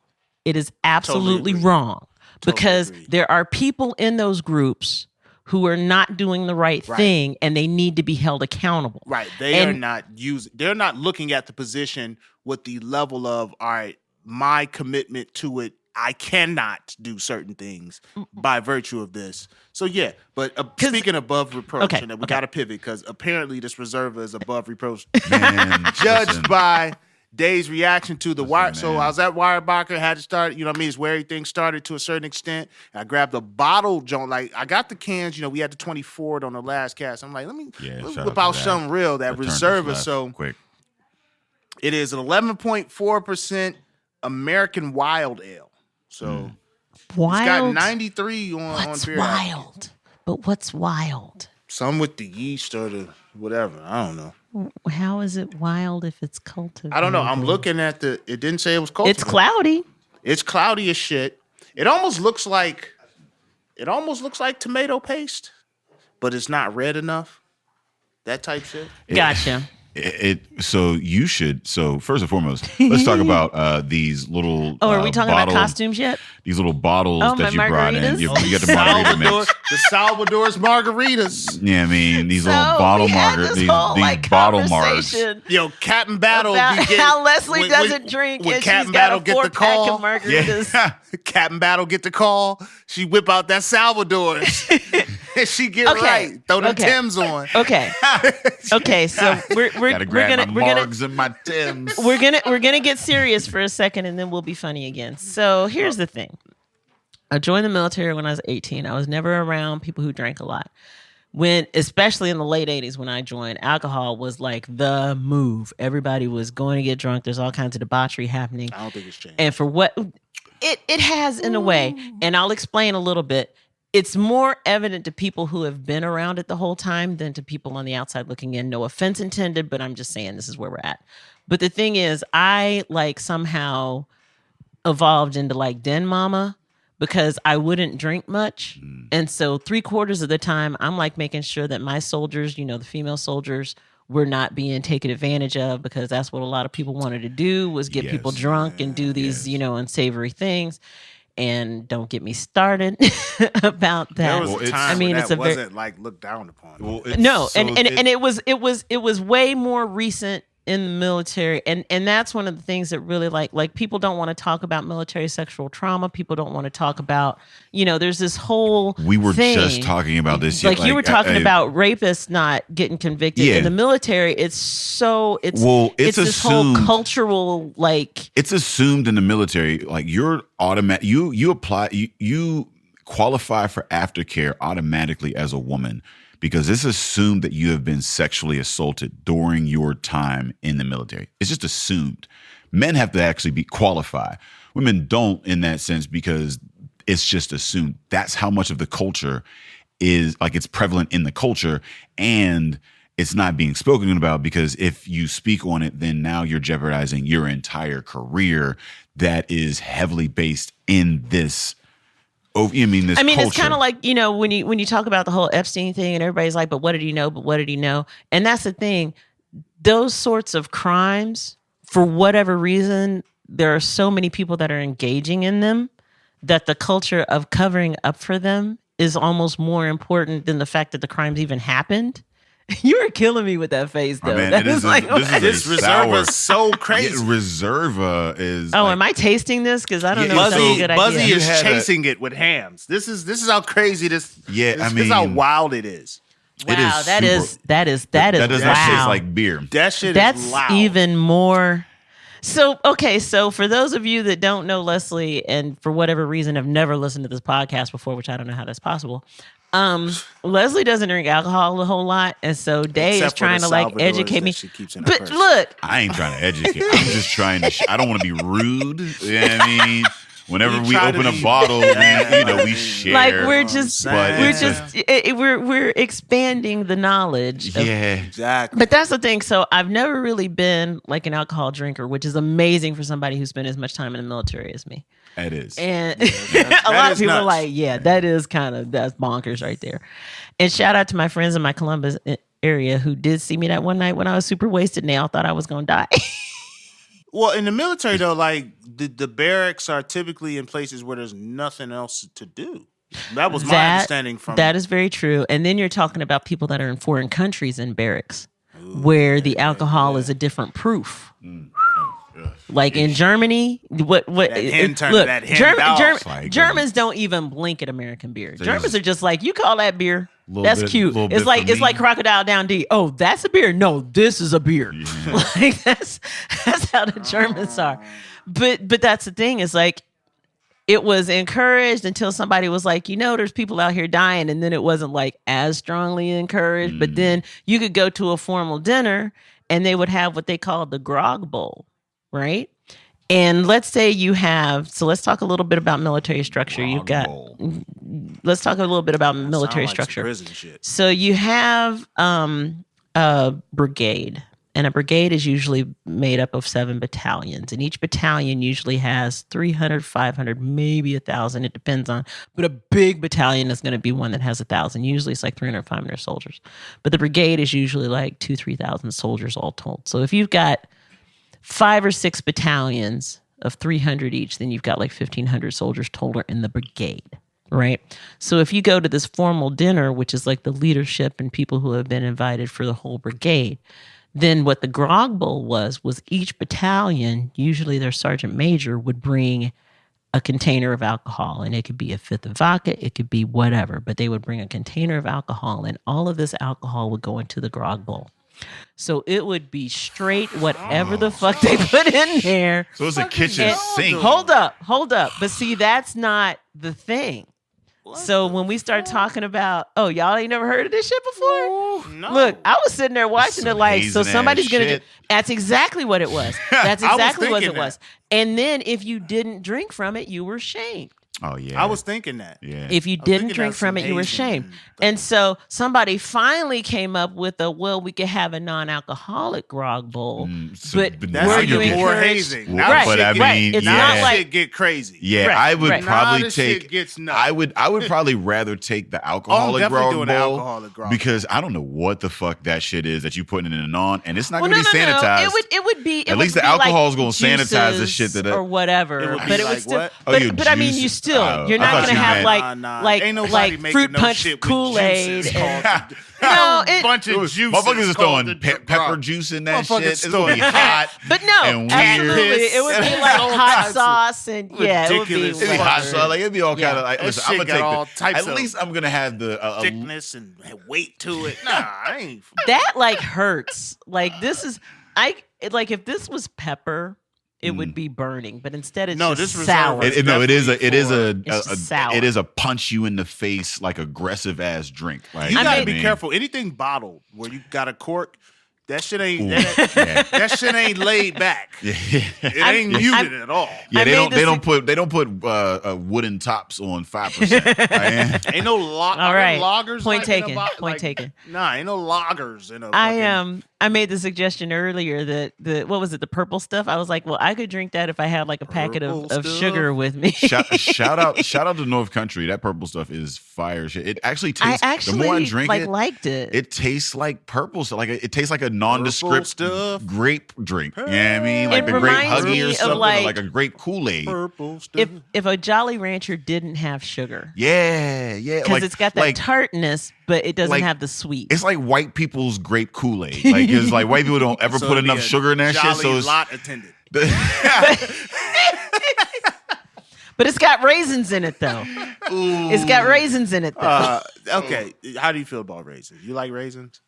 It is absolutely wrong. Because there are people in those groups who are not doing the right thing and they need to be held accountable. Right. They're not looking at the position with the level of, all right, my commitment to it, I cannot do certain things by virtue of this. So yeah, but speaking above reproach, and we got to pivot because apparently this Reserva is above reproach, judged by Dave's reaction to the wire. So I was at Weyerbacher, had to start. You know what I mean? It's where everything started to a certain extent. I grabbed a bottle joint. Like I got the cans. We had the 24 on the last cast. I'm like, let me whip out something real. That Reserva. So quick. It is an 11.4% American Wild Ale. So wild. It's got 93 on What's beer. Wild? But what's wild? Some with the yeast or the whatever. I don't know. How is it wild if it's cultivated? I don't know. I'm looking at it didn't say it was cultivated. It's cloudy. It's cloudy as shit. It almost looks like tomato paste, but it's not red enough. That type shit. Gotcha. So first and foremost, let's talk about these little. Are we talking about costumes yet? These little bottles that you brought in. You got the margarita mix. The Salvador's margaritas. Yeah, I mean these little bottle margaritas. These bottle margs. Yo, Captain Battle. How Leslie doesn't drink and she's got a 4-pack of margaritas. Yeah. Captain Battle get the call. She whip out that Salvador's. And she get right. Throw the Timbs on. Okay. So we're gonna my Timbs. We're gonna get serious for a second and then we'll be funny again. So here's the thing. I joined the military when I was 18. I was never around people who drank a lot. Especially in the late 80s when I joined, alcohol was like the move. Everybody was going to get drunk. There's all kinds of debauchery happening. I don't think it's changed. And for what it has in a way, and I'll explain a little bit. it's more evident to people who have been around it the whole time than to people on the outside looking in. No offense intended, but I'm just saying this is where we're at. But the thing is, I like somehow evolved into like den mama because I wouldn't drink much. And so 3/4 of the time I'm like making sure that my soldiers, the female soldiers, were not being taken advantage of, because that's what a lot of people wanted to do, was get people drunk and do these, unsavory things. And don't get me started about that. There was a time when that wasn't like looked down upon. Well, it was way more recent in the military, and that's one of the things that really like people don't want to talk about military sexual trauma. People don't want to talk about, there's this whole we were thing. just talking about this. Like you were talking about rapists not getting convicted in the military. It's this whole cultural it's assumed in the military, like you're automatic. You apply you qualify for aftercare automatically as a woman, because it's assumed that you have been sexually assaulted during your time in the military. It's just assumed. Men have to actually be qualified. Women don't in that sense, because it's just assumed. That's how much of the culture is, like, it's prevalent in the culture, and it's not being spoken about, because if you speak on it, then now you're jeopardizing your entire career that is heavily based in this. Oh, you mean this? Culture. It's kind of like, when you talk about the whole Epstein thing, and everybody's like, but what did he know? But what did he know? And that's the thing. Those sorts of crimes, for whatever reason, there are so many people that are engaging in them that the culture of covering up for them is almost more important than the fact that the crimes even happened. You were killing me with that face, though. This Reserva is so crazy. Reserva is. Oh, am I tasting this? Because I don't know. If that's a good idea. Buzzy is chasing it with hams. This is how crazy this. Yeah, this is how wild it is. Wow, that is that does wow. not taste like beer. That's loud. Even more. So for those of you that don't know Leslie, and for whatever reason have never listened to this podcast before, which I don't know how that's possible. Leslie doesn't drink alcohol a whole lot, and so Day is trying to educate me. But look, I ain't trying to educate. I'm just trying to. I don't want to be rude. You know what I mean? Whenever we open a bottle, we share. Like we're expanding the knowledge. Exactly. But that's the thing. So I've never really been like an alcohol drinker, which is amazing for somebody who spent as much time in the military as me. It is. And a lot of people are like, that's bonkers right there. And shout out to my friends in my Columbus area who did see me that one night when I was super wasted, and they all thought I was going to die. Well, in the military, though, like the barracks are typically in places where there's nothing else to do. That was my understanding from. That is very true. And then you're talking about people that are in foreign countries in barracks, where the alcohol is a different proof. Like in Germany, Germans don't even blink at American beer. Germans are just like, you call that beer? That's cute. It's like Crocodile Dundee. Oh, that's a beer. No, this is a beer. Yeah. Like that's how the Germans are. But that's the thing. Is like it was encouraged until somebody was like, there's people out here dying, and then it wasn't like as strongly encouraged. But then you could go to a formal dinner, and they would have what they call the grog bowl. Right. And let's say let's talk a little bit about military structure. Let's talk a little bit about military structure. Prison shit. So you have a brigade, and a brigade is usually made up of 7 battalions, and each battalion usually has 300, 500, maybe 1,000. It depends on, but a big battalion is going to be one that has 1,000. Usually it's like 300, 500 soldiers, but the brigade is usually like 2,000, 3,000 soldiers all told. So if you've got 5 or 6 battalions of 300 each, then you've got like 1,500 soldiers total in the brigade, right? So if you go to this formal dinner, which is like the leadership and people who have been invited for the whole brigade, then what the grog bowl was each battalion, usually their sergeant major, would bring a container of alcohol, and it could be a fifth of vodka, it could be whatever, but they would bring a container of alcohol, and all of this alcohol would go into the grog bowl. So it would be straight whatever the fuck they put in there. So it's a kitchen sink. Hold up. But see, that's not the thing. So when we start talking about, y'all ain't never heard of this shit before? No. Look, I was sitting there watching it like, so somebody's going to do. That's exactly what it was. That's exactly what it was. And then if you didn't drink from it, you were shamed. Oh yeah. I was thinking that. Yeah. If you was didn't thinking drink that's from it, you were Hazen ashamed. and- And so somebody finally came up with we could have a non-alcoholic grog bowl. But That's were how you you get more encouraged? hazing. Well, Now Right, but I right. mean, It's yeah. not Now like shit get crazy. Yeah, Right, I would right. Now probably this shit take. gets nuts. I would probably rather take the alcoholic definitely grog doing bowl the alcoholic grog because I don't know what the fuck that shit is that you putting in a non, and it's not Well, going to be no. sanitized. It would be. At least the alcohol's gonna sanitize the shit that or whatever. It would be but it like would still. what? Oh, But, you but I mean, juice- you still. oh, You're I not thought gonna you have meant- like Ain't nobody like making fruit no punch shit with Kool Aid. juices and- called the- No, a bunch of juices. Motherfuckers is called throwing the pepper grog. juice in that Motherfuckers shit. It's gonna be throwing- hot. But no, and weird. absolutely, it would be like All hot types of sauce and yeah, it would be. ridiculous It'd be hot whatever. sauce. Like it'd be all Yeah. kind of like. That Listen, shit I'm gonna got take all types At of least I'm gonna have the thickness and weight to it. Nah, I ain't. That like hurts. Like this is if this was pepper, it would be burning, but instead it's No, just this reserve sour. is- No, it is It's just sour. it is a punch you in the face like aggressive ass drink. Like, You I gotta mean- be careful. Anything bottled where you got a cork, that shit ain't Ooh, that shit ain't laid back. It ain't muted at all. Yeah, I they made don't. this- They don't put wooden tops on 5%. Ain't no All right. loggers. Point like in a taken. Point taken. Nah, ain't no loggers in a. I made the suggestion earlier that the purple stuff. I was like, well, I could drink that if I had like a packet Purple of stuff? sugar with me. shout out to North Country. That purple stuff is fire shit. It actually I tastes. actually the more I drink liked it. it tastes like purple. So like it tastes like a nondescript stuff. grape drink. You know what I mean? Like It the grape reminds Huggy me or of, something, or like- like a grape Kool-Aid. Purple stuff. if a Jolly Rancher didn't have sugar, Yeah. because Like, it's got that like, tartness, but it doesn't like- have the sweet. It's like white people's grape Kool-Aid. Like it's like white people don't ever So put it'd be enough a sugar in that shit. jolly So it's lot attendant. But it's got raisins in it, though. It's got raisins in it, though. Okay, how do you feel about raisins? You like raisins?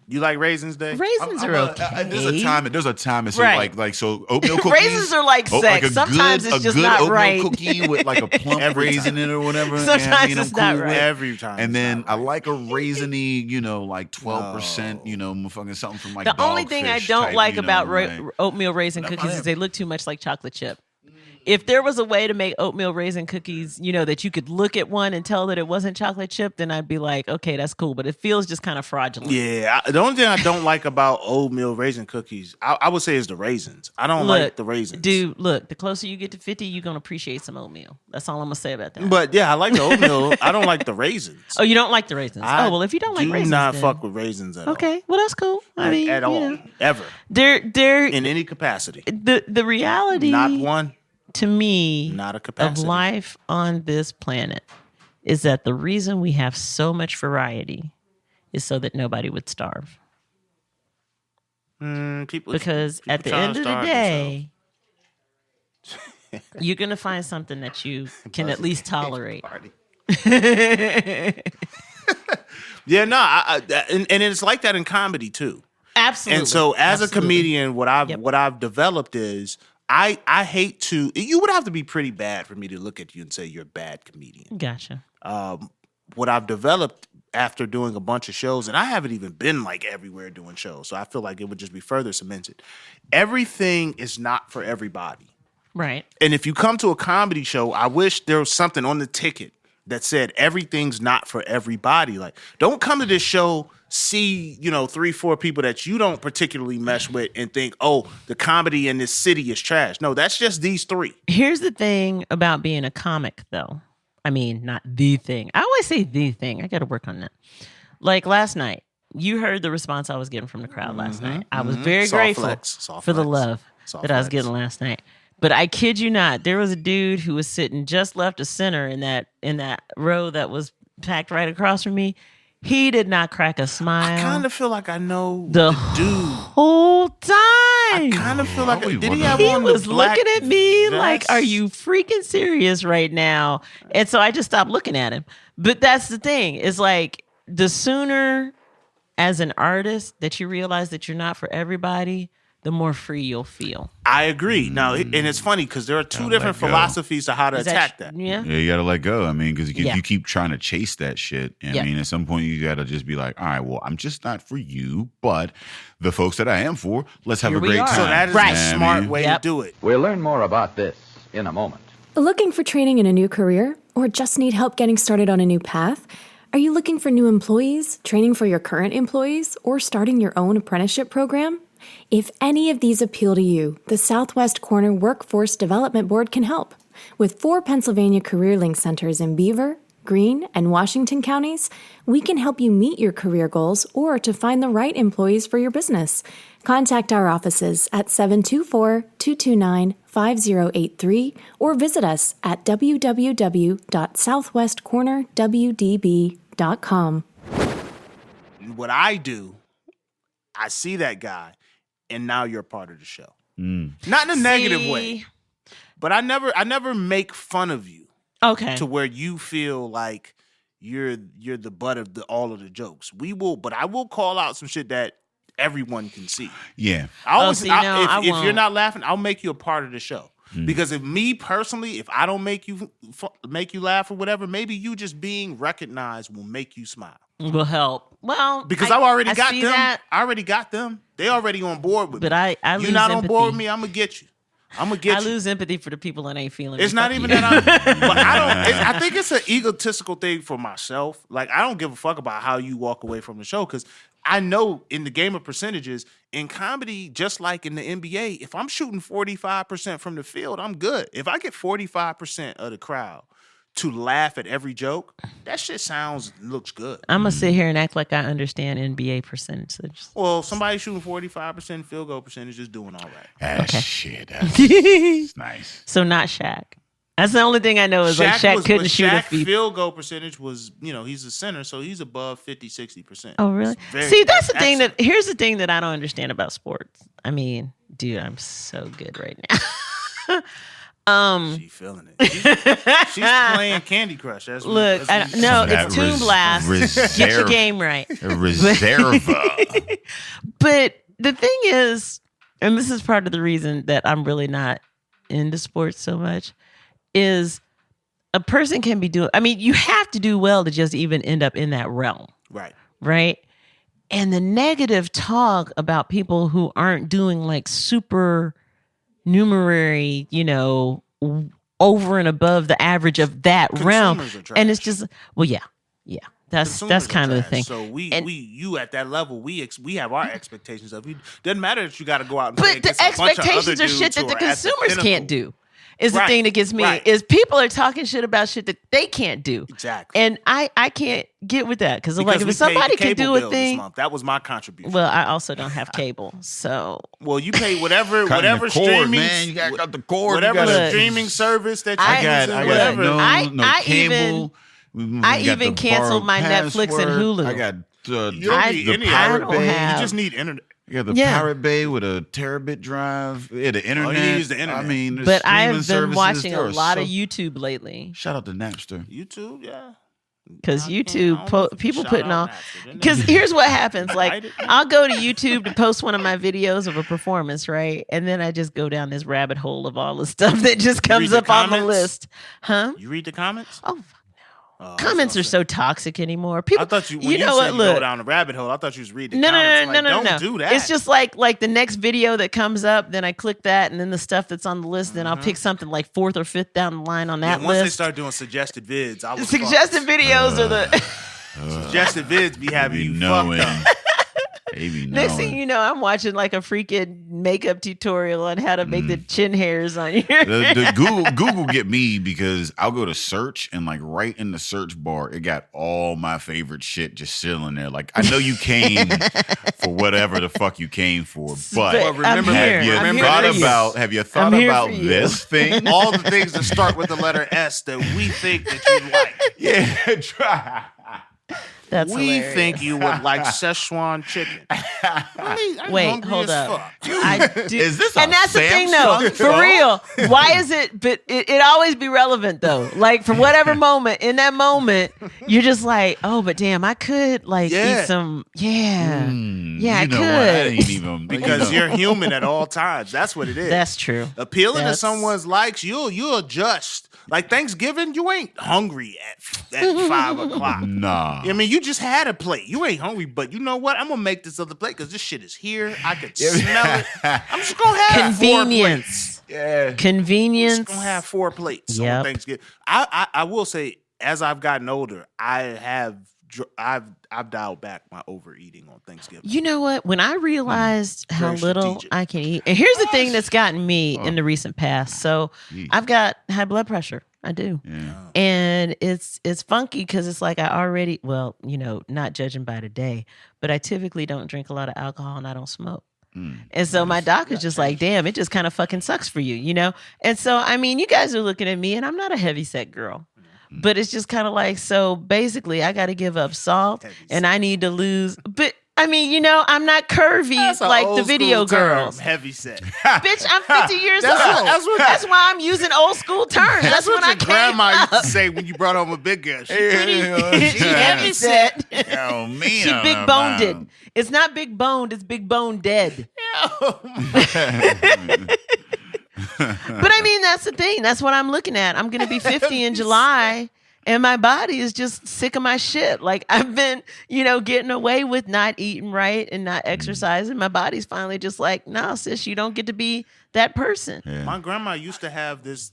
You like raisins, Dave? Raisins are okay. There's a time. It's Right. like so oatmeal cookies. Raisins are like sex. Sometimes it's a just good not oatmeal right. cookie with like a plump Every raisin in it or whatever. Sometimes Yeah, I mean, it's I'm not cool with right. it. Every time. And it's then not I right. like a raisiny, like 12%, motherfucking something from like The only thing I Dogfish don't type, like you know, about like- oatmeal raisin cookies is they look too much like chocolate chip. If there was a way to make oatmeal raisin cookies, that you could look at one and tell that it wasn't chocolate chip, then I'd be like, okay, that's cool. But it feels just kind of fraudulent. Yeah, the only thing I don't like about oatmeal raisin cookies, I would say, is the raisins. I don't like the raisins. Dude, look, the closer you get to 50, you're going to appreciate some oatmeal. That's all I'm going to say about that. But yeah, I like the oatmeal. I don't like the raisins. Oh, you don't like the raisins? I if you don't like raisins, do not then- fuck with raisins at all. Okay, well, that's cool. I mean, at all, ever, They're in any capacity. the reality Not one, to me not a of capacity. life on this planet is that the reason we have so much variety is so that nobody would starve. People, Because people at the trying end to of the starve day, you're going to find something that you can at least tolerate. Yeah, no, and it's like that in comedy too. Absolutely. And so, as a Absolutely. comedian, what I've developed is I hate to. You would have to be pretty bad for me to look at you and say you're a bad comedian. Gotcha. What I've developed after doing a bunch of shows, and I haven't even been like everywhere doing shows, so I feel like it would just be further cemented. Everything is not for everybody. Right. And if you come to a comedy show, I wish there was something on the ticket that said everything's not for everybody. Like, don't come to this show, see, 3-4 people that you don't particularly mesh with and think, oh, the comedy in this city is trash. No, that's just these 3. Here's the thing about being a comic, though. I mean, not the thing. I always say the thing. I got to work on that. Like last night, you heard the response I was getting from the crowd last night. I was very Soft grateful flex, soft for the flex, love soft that I was flex. getting last night. But I kid you not, there was a dude who was sitting just left of center in that row that was packed right across from me. He did not crack a smile I kind of feel like I know the the dude. whole time. I kind of feel like always did he wondered. have He on the was black looking at me like, vest? are you freaking serious right now? And so I just stopped looking at him. But that's the thing. It's like the sooner as an artist that you realize that you're not for everybody, the more free you'll feel. I agree. Now, and it's funny because there are 2 different go. philosophies to how to Is attack that. Yeah. Yeah, you gotta let go. I mean, because Yeah. you keep trying to chase that shit. I Yeah. mean, at some point you gotta just be like, all right, well, I'm just not for you, but the folks that I am for, let's have Here a we great are. time. So that is Right. a You know what I smart mean? way Yep. to do it. We'll learn more about this in a moment. Looking for training in a new career? Or just need help getting started on a new path? Are you looking for new employees, training for your current employees, or starting your own apprenticeship program? If any of these appeal to you, the Southwest Corner Workforce Development Board can help. With 4 Pennsylvania Career Link centers in Beaver, Greene, and Washington counties, we can help you meet your career goals or to find the right employees for your business. Contact our offices at 724-229-5083 or visit us at www.southwestcornerwdb.com. What I do, I see that guy, and now you're part of the show. Not in a negative way, but I never make fun of you. Okay. To where you feel like you're the butt of all of the jokes. But I will call out some shit that everyone can see. Yeah. If you're not laughing, I'll make you a part of the show. Because if I don't make you laugh or whatever, maybe you just being recognized will make you smile. Will help. Well, because I already got them. That. I already got them. They already on board with me. But I you're not on board with me, I'm gonna get you. I lose empathy for the people that ain't feeling. It's not even that. But I think it's an egotistical thing for myself. Like I don't give a fuck about how you walk away from the show because I know in the game of percentages in comedy, just like in the NBA, if I'm shooting 45% from the field, I'm good. If I get 45% of the crowd to laugh at every joke, that shit looks good. I'm gonna sit here and act like I understand NBA percentages. Well, somebody shooting 45% field goal percentage is doing all right. Shit. That's nice. So not Shaq. That's the only thing I know is Shaq couldn't shoot a field goal percentage was, he's a center, so he's above 50-60%. Oh, really? See, that's the thing here's the thing that I don't understand about sports. I mean, dude, I'm so good right now. She feeling it. She's playing Candy Crush. It's Toon Blast. Get your game right. Reserva. But the thing is, and this is part of the reason that I'm really not into sports so much, is a person can be doing. I mean, you have to do well to just even end up in that realm. Right. And the negative talk about people who aren't doing like super numerary, over and above the average of that realm. And it's just, that's kind of the thing. So you at that level, we have our expectations of you. Doesn't matter that you got to go out and play against a bunch of other dudes. But the expectations are shit that the consumers can't do. Is the Right. thing that gets me is people are talking shit about shit that they can't do. Exactly. And I can't get with that because like if somebody can do a thing, that was my contribution. Well, I also don't have cable, so you pay whatever cord, streaming, man. You got to cut the cord. Whatever streaming service that you no cable. I even canceled my password. Netflix and Hulu. I got you don't need any Pirate Bay. You just need internet. You got the Pirate Bay with a terabit drive. Yeah, the internet. You use the internet. I mean, but I have been watching a lot of YouTube lately. Shout out to Napster. YouTube, yeah. Because YouTube, people putting on. Because here's what happens: like, I'll go to YouTube to post one of my videos of a performance, right? And then I just go down this rabbit hole of all the stuff that just comes up on the list. Huh? You read the comments? Oh, fuck no. Comments are so toxic anymore. People, I thought you know what? Look, go down the rabbit hole. I thought you was reading. No. Don't do that. It's just like the next video that comes up. Then I click that, and then the stuff that's on the list. Then I'll pick something like 4th or 5th down the line on that list. Once they start doing suggested vids, suggested videos are the suggested vids be having you fucked up. Next thing you know, I'm watching like a freaking makeup tutorial on how to make the chin hairs on your the Google get me because I'll go to search and like right in the search bar, it got all my favorite shit just sitting there. Like I know you came for whatever the fuck you came for, but remember, have you thought about this thing? All the things that start with the letter S that we think that you like. Yeah, try. We think you would like Szechuan chicken. Wait, hold up. Is this and that's the thing, though. For real. Why is it? But it always be relevant, though. Like for whatever moment, in that moment, you're just like, oh, but damn, I could like eat some. Yeah, I could. I ain't even because you're human at all times. That's what it is. That's true. Appealing to someone's likes, you'll adjust Like Thanksgiving, you ain't hungry at 5 o'clock. Nah. I mean, you just had a plate. You ain't hungry, but you know what? I'm gonna make this other plate because this shit is here. I can smell it. I'm just gonna have 4 plates. Yeah. Convenience. I'm just gonna have 4 plates Yep. on Thanksgiving. I will say, as I've gotten older, I've dialed back my overeating on Thanksgiving. You know what? When I realized how Very little strategic. I can eat, and here's the thing that's gotten me in the recent past. So I've got high blood pressure. I do. Yeah. And it's funky because it's like I already, well, not judging by today, but I typically don't drink a lot of alcohol and I don't smoke. And so my doc is just like, damn, it just kind of fucking sucks for you, And so, I mean, you guys are looking at me and I'm not a heavy set girl. But it's just kind of like, so basically I got to give up salt and I need to lose. But I mean, I'm not curvy That's an like the old video school term, girls. heavy set. Bitch, I'm 50 years That's old. what- That's why I'm using old school terms. That's when what I your came grandma up. used to say when you brought home a big girl. She She heavy set. Oh, man. She big boned. It's not big boned, it's big bone dead. But I mean, that's the thing. That's what I'm looking at. I'm going to be 50 in July. And my body is just sick of my shit. Like I've been, getting away with not eating right and not exercising. My body's finally just like, no, sis, you don't get to be that person. Yeah. My grandma used to have this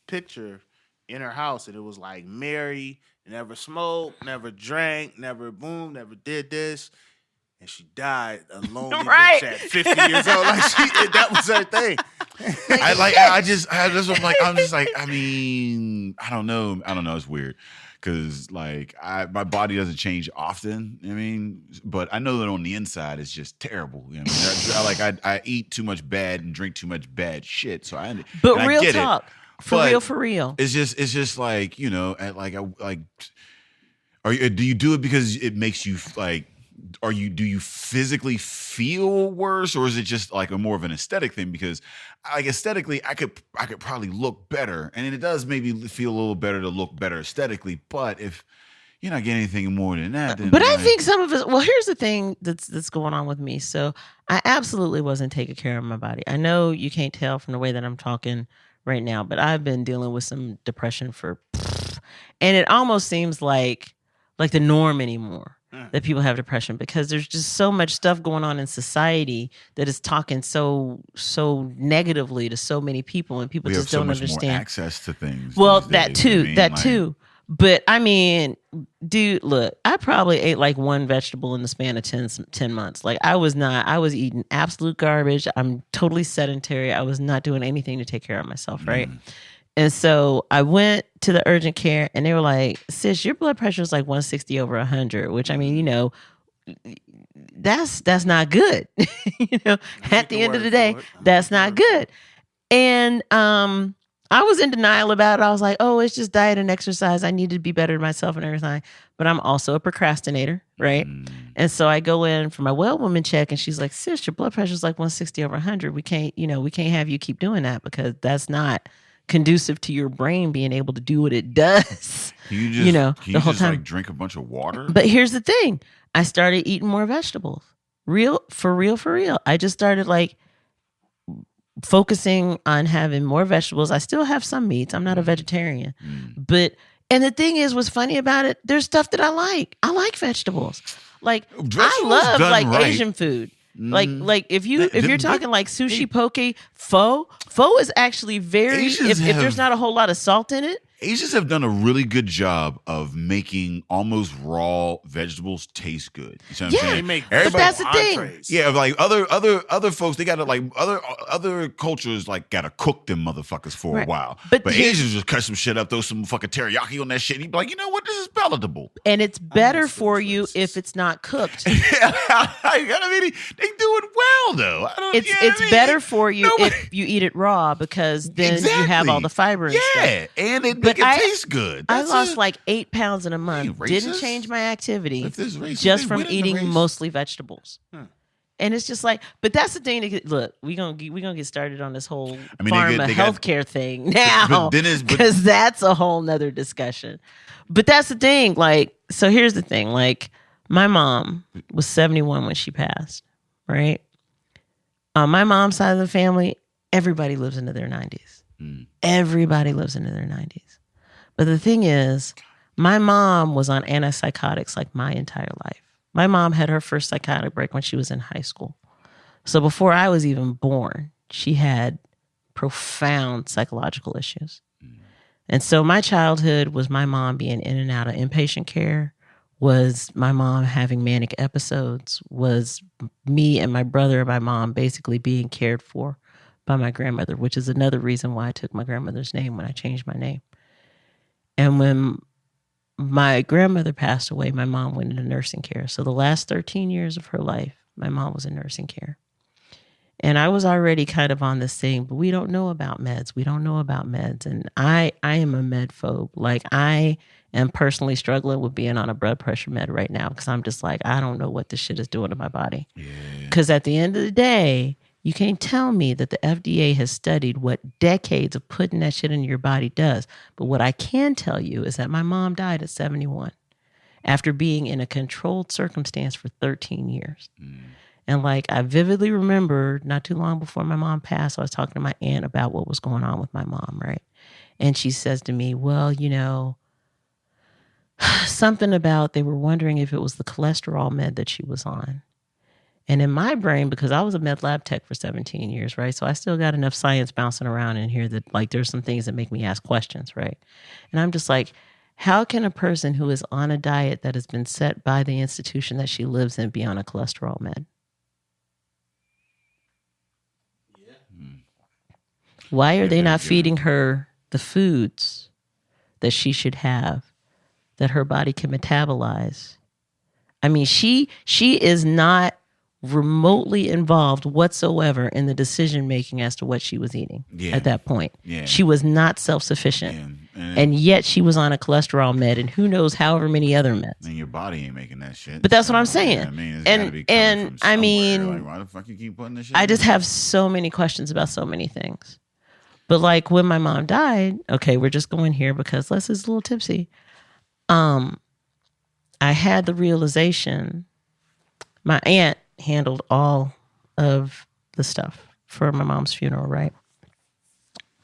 picture in her house, and it was like Mary never smoked, never drank, never never did this. And she died a lonely Right. bitch at 50 years old. Like that was her thing. I'm just like, I mean, I don't know. It's weird. Cause like my body doesn't change often. I mean, but I know that on the inside it's just terrible. I eat too much bad and drink too much bad shit. So But I real get it. talk. But For real. It's just like, do you do it because it makes you like, do you physically feel worse, or is it just like a more of an aesthetic thing? Because like aesthetically, I could probably look better, and it does maybe feel a little better to look better aesthetically. But if you're not getting anything more than that, then But I think some of us, well, here's the thing that's going on with me. So I absolutely wasn't taking care of my body. I know you can't tell from the way that I'm talking right now, but I've been dealing with some depression and it almost seems like the norm anymore. That people have depression because there's just so much stuff going on in society that is talking so negatively to so many people, and people we just have so don't much understand more access to things. Well, these that days, you know too, what I mean? that Like, too. But I mean, dude, look, I probably ate like one vegetable in the span of 10 months. Like I was eating absolute garbage. I'm totally sedentary. I was not doing anything to take care of myself, right? And so I went to the urgent care and they were like, sis, your blood pressure is like 160 over 100, which I mean, that's not good. At the end of the day, that's not good. And I was in denial about it. I was like, oh, it's just diet and exercise. I need to be better to myself and everything. But I'm also a procrastinator, right? And so I go in for my well woman check and she's like, sis, your blood pressure is like 160 over 100. We can't have you keep doing that because that's not conducive to your brain being able to do what it does. Can you just, the whole time. like drink a bunch of water? But here's the thing. I started eating more vegetables. For real. I just started like focusing on having more vegetables. I still have some meats. I'm not a vegetarian. And the thing is, what's funny about it, there's stuff that I like. I like vegetables. Like Vegetables I love done like right. Asian food. Like if you're talking like sushi, poke, pho is actually very Asians if there's not a whole lot of salt in it. Asians have done a really good job of making almost raw vegetables taste good. You see what I'm saying? They make But that's the thing. entrees. Yeah, like other folks, they gotta like other cultures like gotta cook them motherfuckers for a Right. while. But But here's- Asians just cut some shit up, throw some fucking teriyaki on that shit. And you be like, you know what? This is palatable. And it's better for you if it's not cooked. I mean, they do it well though. I don't, It's you know what I mean? better for you Nobody- if you eat it raw because then you have Exactly. all the fiber and stuff. Yeah, and it But make it I- taste good. I That's lost it. like 8 pounds in a month. racist? Didn't change my activity If there's racist, just they from win in the eating race. mostly vegetables. And it's just like, but that's the thing. Look, we gonna get started on this whole I mean, pharma they got- healthcare thing now, but then it's- but- because that's a whole nother discussion. But that's the thing. Like, so here's the thing. Like, my mom was 71 when she passed. Right. On my mom's side of the family, everybody lives into their 90s. Everybody lives into their 90s. But the thing is, my mom was on antipsychotics like my entire life. My mom had her first psychotic break when she was in high school. So before I was even born, she had profound psychological issues. And so my childhood was my mom being in and out of inpatient care, was my mom having manic episodes, was me and my brother and my mom basically being cared for by my grandmother, which is another reason why I took my grandmother's name when I changed my name. And when my grandmother passed away, my mom went into nursing care. So the last 13 years of her life, my mom was in nursing care. And I was already kind of on this thing, but we don't know about meds. We don't know about meds. And I am a med phobe. Like, I am personally struggling with being on a blood pressure med right now because I'm just like, I don't know what this shit is doing to my body. Because at the end of the day, you can't tell me that the FDA has studied what decades of putting that shit in your body does. But what I can tell you is that my mom died at 71 after being in a controlled circumstance for 13 years. And like, I vividly remember not too long before my mom passed, I was talking to my aunt about what was going on with my mom, right? And she says to me, well, you know, something about they were wondering if it was the cholesterol med that she was on. And in my brain, because I was a med lab tech for 17 years, right? So I still got enough science bouncing around in here that like there's some things that make me ask questions, right? And I'm just like, how can a person who is on a diet that has been set by the institution that she lives in be on a cholesterol med? Why are they not feeding her the foods that she should have, that her body can metabolize? I mean, she is not remotely involved whatsoever in the decision making as to what she was eating at that point. She was not self-sufficient. And yet she was on a cholesterol med and who knows however many other meds. And your body ain't making that shit. But that's what I'm saying. I mean, it's gotta be coming from I mean, somewhere. Like, why the fuck you keep putting this shit I in just there? have so many questions about so many things. But like when my mom died, okay, we're just going here because Les is a little tipsy. I had the realization, my aunt handled all of the stuff for my mom's funeral, right?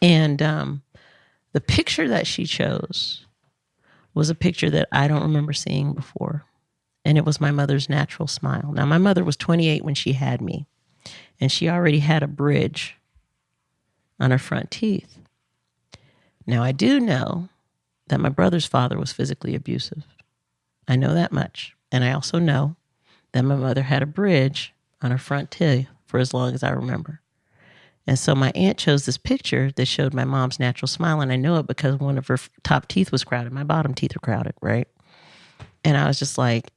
And the picture that she chose was a picture that I don't remember seeing before. And it was my mother's natural smile. Now, my mother was 28 when she had me, and she already had a bridge on her front teeth. Now, I do know that my brother's father was physically abusive. I know that much. And I also know that my mother had a bridge on her front teeth for as long as I remember. And so my aunt chose this picture that showed my mom's natural smile. And I know it because one of her top teeth was crowded. My bottom teeth are crowded, right? And I was just like,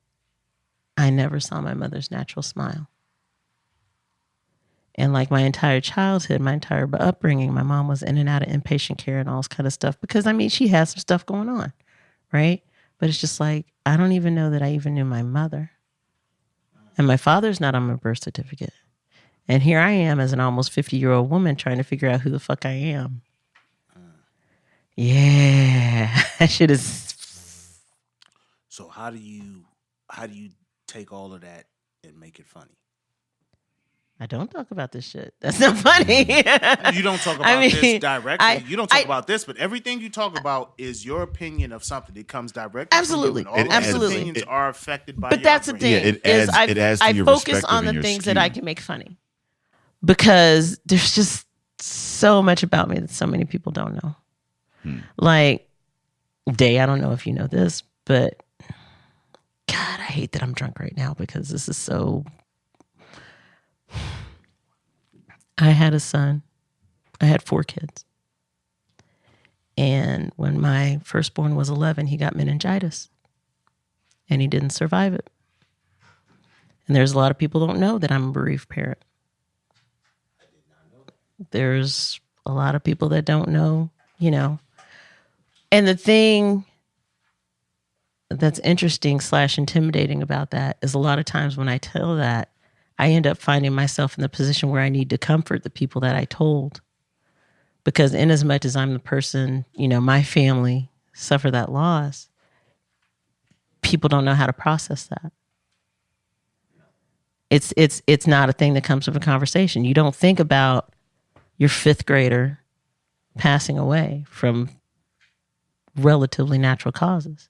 I never saw my mother's natural smile. And like my entire childhood, my entire upbringing, my mom was in and out of inpatient care and all this kind of stuff. Because, I mean, she had some stuff going on, right? But it's just like, I don't even know that I even knew my mother. And my father's not on my birth certificate. And here I am as an almost 50-year-old woman trying to figure out who the fuck I am. Yeah, that shit is. So how do you take all of that and make it funny? I don't talk about this shit. That's not funny. You don't talk about this directly. You don't talk about this, but everything you talk about is your opinion of something. It comes directly Absolutely. from you. And all Absolutely. those opinions are affected by But your that's the upbringing. thing. Yeah, it adds to I your focus perspective on and the your things skew. that I can make funny. Because there's just so much about me that so many people don't know. Like, Day, I don't know if you know this, but God, I hate that I'm drunk right now because this is so... I had a son. I had 4 kids. And when my firstborn was 11, he got meningitis. And he didn't survive it. And there's a lot of people don't know that I'm a bereaved parent. There's a lot of people that don't know, you know. And the thing that's interesting / intimidating about that is a lot of times when I tell that, I end up finding myself in the position where I need to comfort the people that I told. Because in as much as I'm the person, you know, my family suffer that loss, people don't know how to process that. It's not a thing that comes from a conversation. You don't think about your 5th grader passing away from relatively natural causes.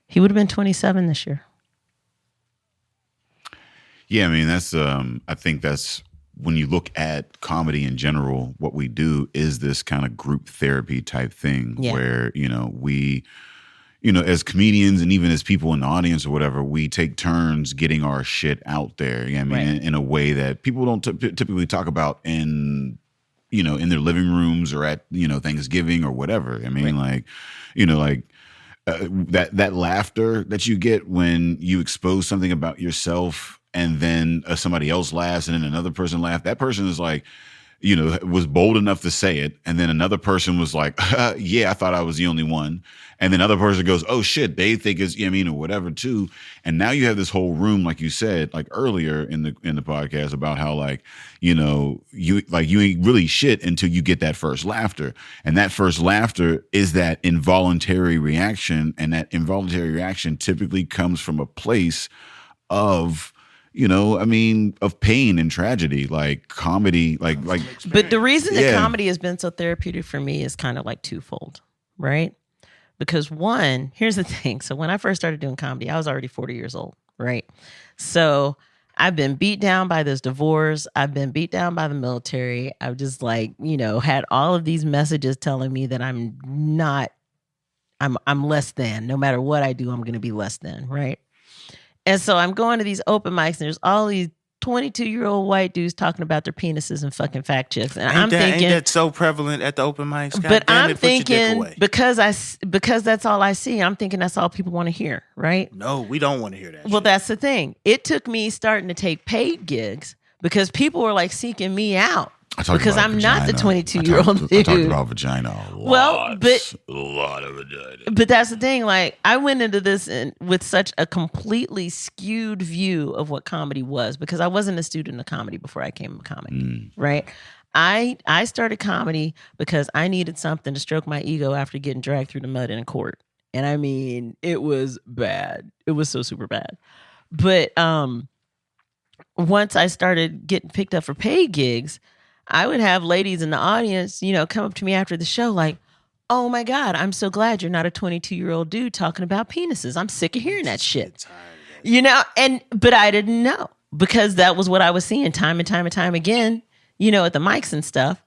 He would have been 27 this year. Yeah, I mean, that's I think that's when you look at comedy in general, what we do is this kind of group therapy type thing where, we, as comedians and even as people in the audience or whatever, we take turns getting our shit out there. You know what I mean? In a way that people don't typically talk about in their living rooms or at, Thanksgiving or whatever. I mean, that laughter that you get when you expose something about yourself and then somebody else laughs and then another person laughs. That person is like, was bold enough to say it. And then another person was like, yeah, I thought I was the only one. And then another person goes, oh shit, they think it's, or whatever too. And now you have this whole room, like you said, like earlier in the podcast about how you ain't really shit until you get that first laughter. And that first laughter is that involuntary reaction. And that involuntary reaction typically comes from a place of, of pain and tragedy, like comedy, like. But the reason that comedy has been so therapeutic for me is kind of like twofold, right? Because one, here's the thing. So when I first started doing comedy, I was already 40 years old, right? So I've been beat down by this divorce. I've been beat down by the military. I've just had all of these messages telling me that I'm less than. No matter what I do, I'm going to be less than, right? And so I'm going to these open mics and there's all these 22-year-old white dudes talking about their penises and fucking fat chicks. And I'm thinking, ain't that so prevalent at the open mics? God but damn I'm it, thinking because that's all I see, I'm thinking that's all people want to hear, right? No, we don't want to hear that. Well, that's the thing. It took me starting to take paid gigs because people were like seeking me out. Because I'm not the 22-year-old dude. I talked about vagina a lot. A lot of vagina. But that's the thing. Like, I went into this with such a completely skewed view of what comedy was because I wasn't a student of comedy before I came a comic, right? I started comedy because I needed something to stroke my ego after getting dragged through the mud in court. And I mean, it was bad. It was so super bad. But once I started getting picked up for paid gigs, I would have ladies in the audience, come up to me after the show like, oh my God, I'm so glad you're not a 22-year-old dude talking about penises. I'm sick of hearing that shit. But I didn't know because that was what I was seeing time and time and time again, at the mics and stuff.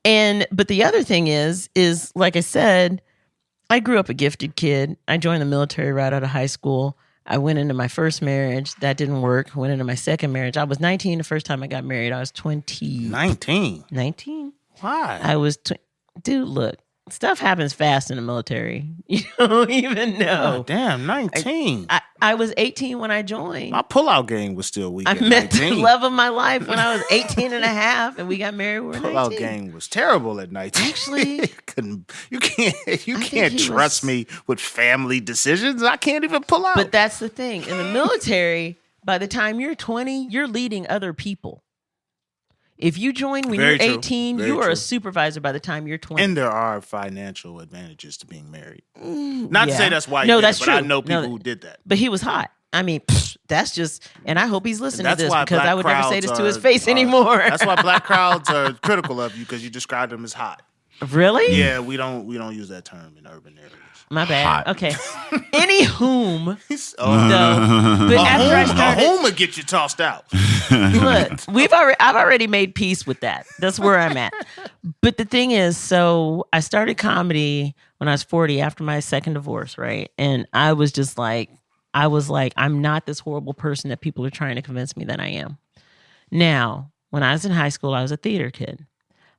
But the other thing is like I said, I grew up a gifted kid. I joined the military right out of high school. I went into my first marriage. That didn't work. Went into my second marriage. I was 19 the first time I got married. I was 20. 19? 19. Why? I was... Dude, look. Stuff happens fast in the military. You don't even know. Oh, damn, 19. I was 18 when I joined. My pullout game was still weak. I met the love of my life when I was 18 and a half, and we got married when we were 19. Pullout game was terrible at 19. Actually, you can't trust me with family decisions. I can't even pull out. But that's the thing. In the military, by the time you're 20, you're leading other people. If you join when you're 18, you are a supervisor by the time you're 20. And there are financial advantages to being married. Not to say that's why that's true. But I know people who did that. But he was hot. I mean, that's just, and I hope he's listening to this because I would never say this to his face anymore. That's why black crowds are critical of you because you describe them as hot. Really? Yeah, we don't use that term in urban areas. My bad. Hot. Okay. Any whom. But after I started, a whom would get you tossed out. Look, I've already made peace with that. That's where I'm at. But the thing is, so I started comedy when I was 40 after my second divorce, right? And I was just like, I'm not this horrible person that people are trying to convince me that I am. Now, when I was in high school, I was a theater kid.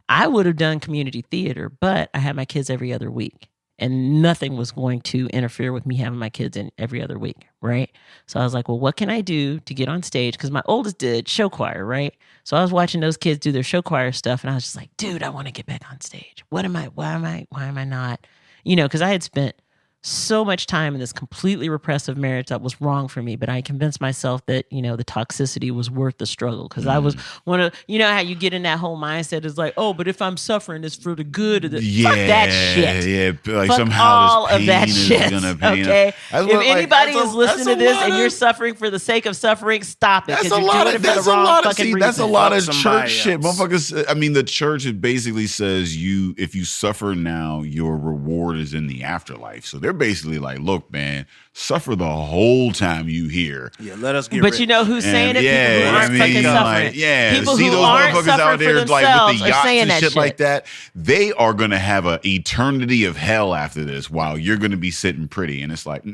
I would have done community theater, but I had my kids every other week. And nothing was going to interfere with me having my kids in every other week, right? So I was like, well, what can I do to get on stage? Because my oldest did show choir, right? So I was watching those kids do their show choir stuff, and I was just like, dude, I want to get back on stage. Why am I not? Because I had spent so much time in this completely repressive marriage that was wrong for me, but I convinced myself that, the toxicity was worth the struggle because I was one of, how you get in that whole mindset is like, oh, but if I'm suffering, it's for the good. Fuck that shit. Yeah, like Fuck somehow all this pain of that is shit. gonna pain. Okay, That's if what, anybody that's is listening to this and of- you're suffering for the sake of suffering, stop it That's because a you're lot doing of it for the wrong fucking reason. that's a lot of Fuck church somebody shit. else. Motherfuckers, I mean, the church it basically says if you suffer now, your reward is in the afterlife. So they're basically like, look, man, suffer the whole time you here. Yeah, let us get But rich. you know who's saying it? Yeah, People who aren't fucking suffering. People see who those aren't motherfuckers suffering out there for like themselves with the are yachts saying and that shit shit like that. They are gonna have an eternity of hell after this, while you're gonna be sitting pretty, and it's like,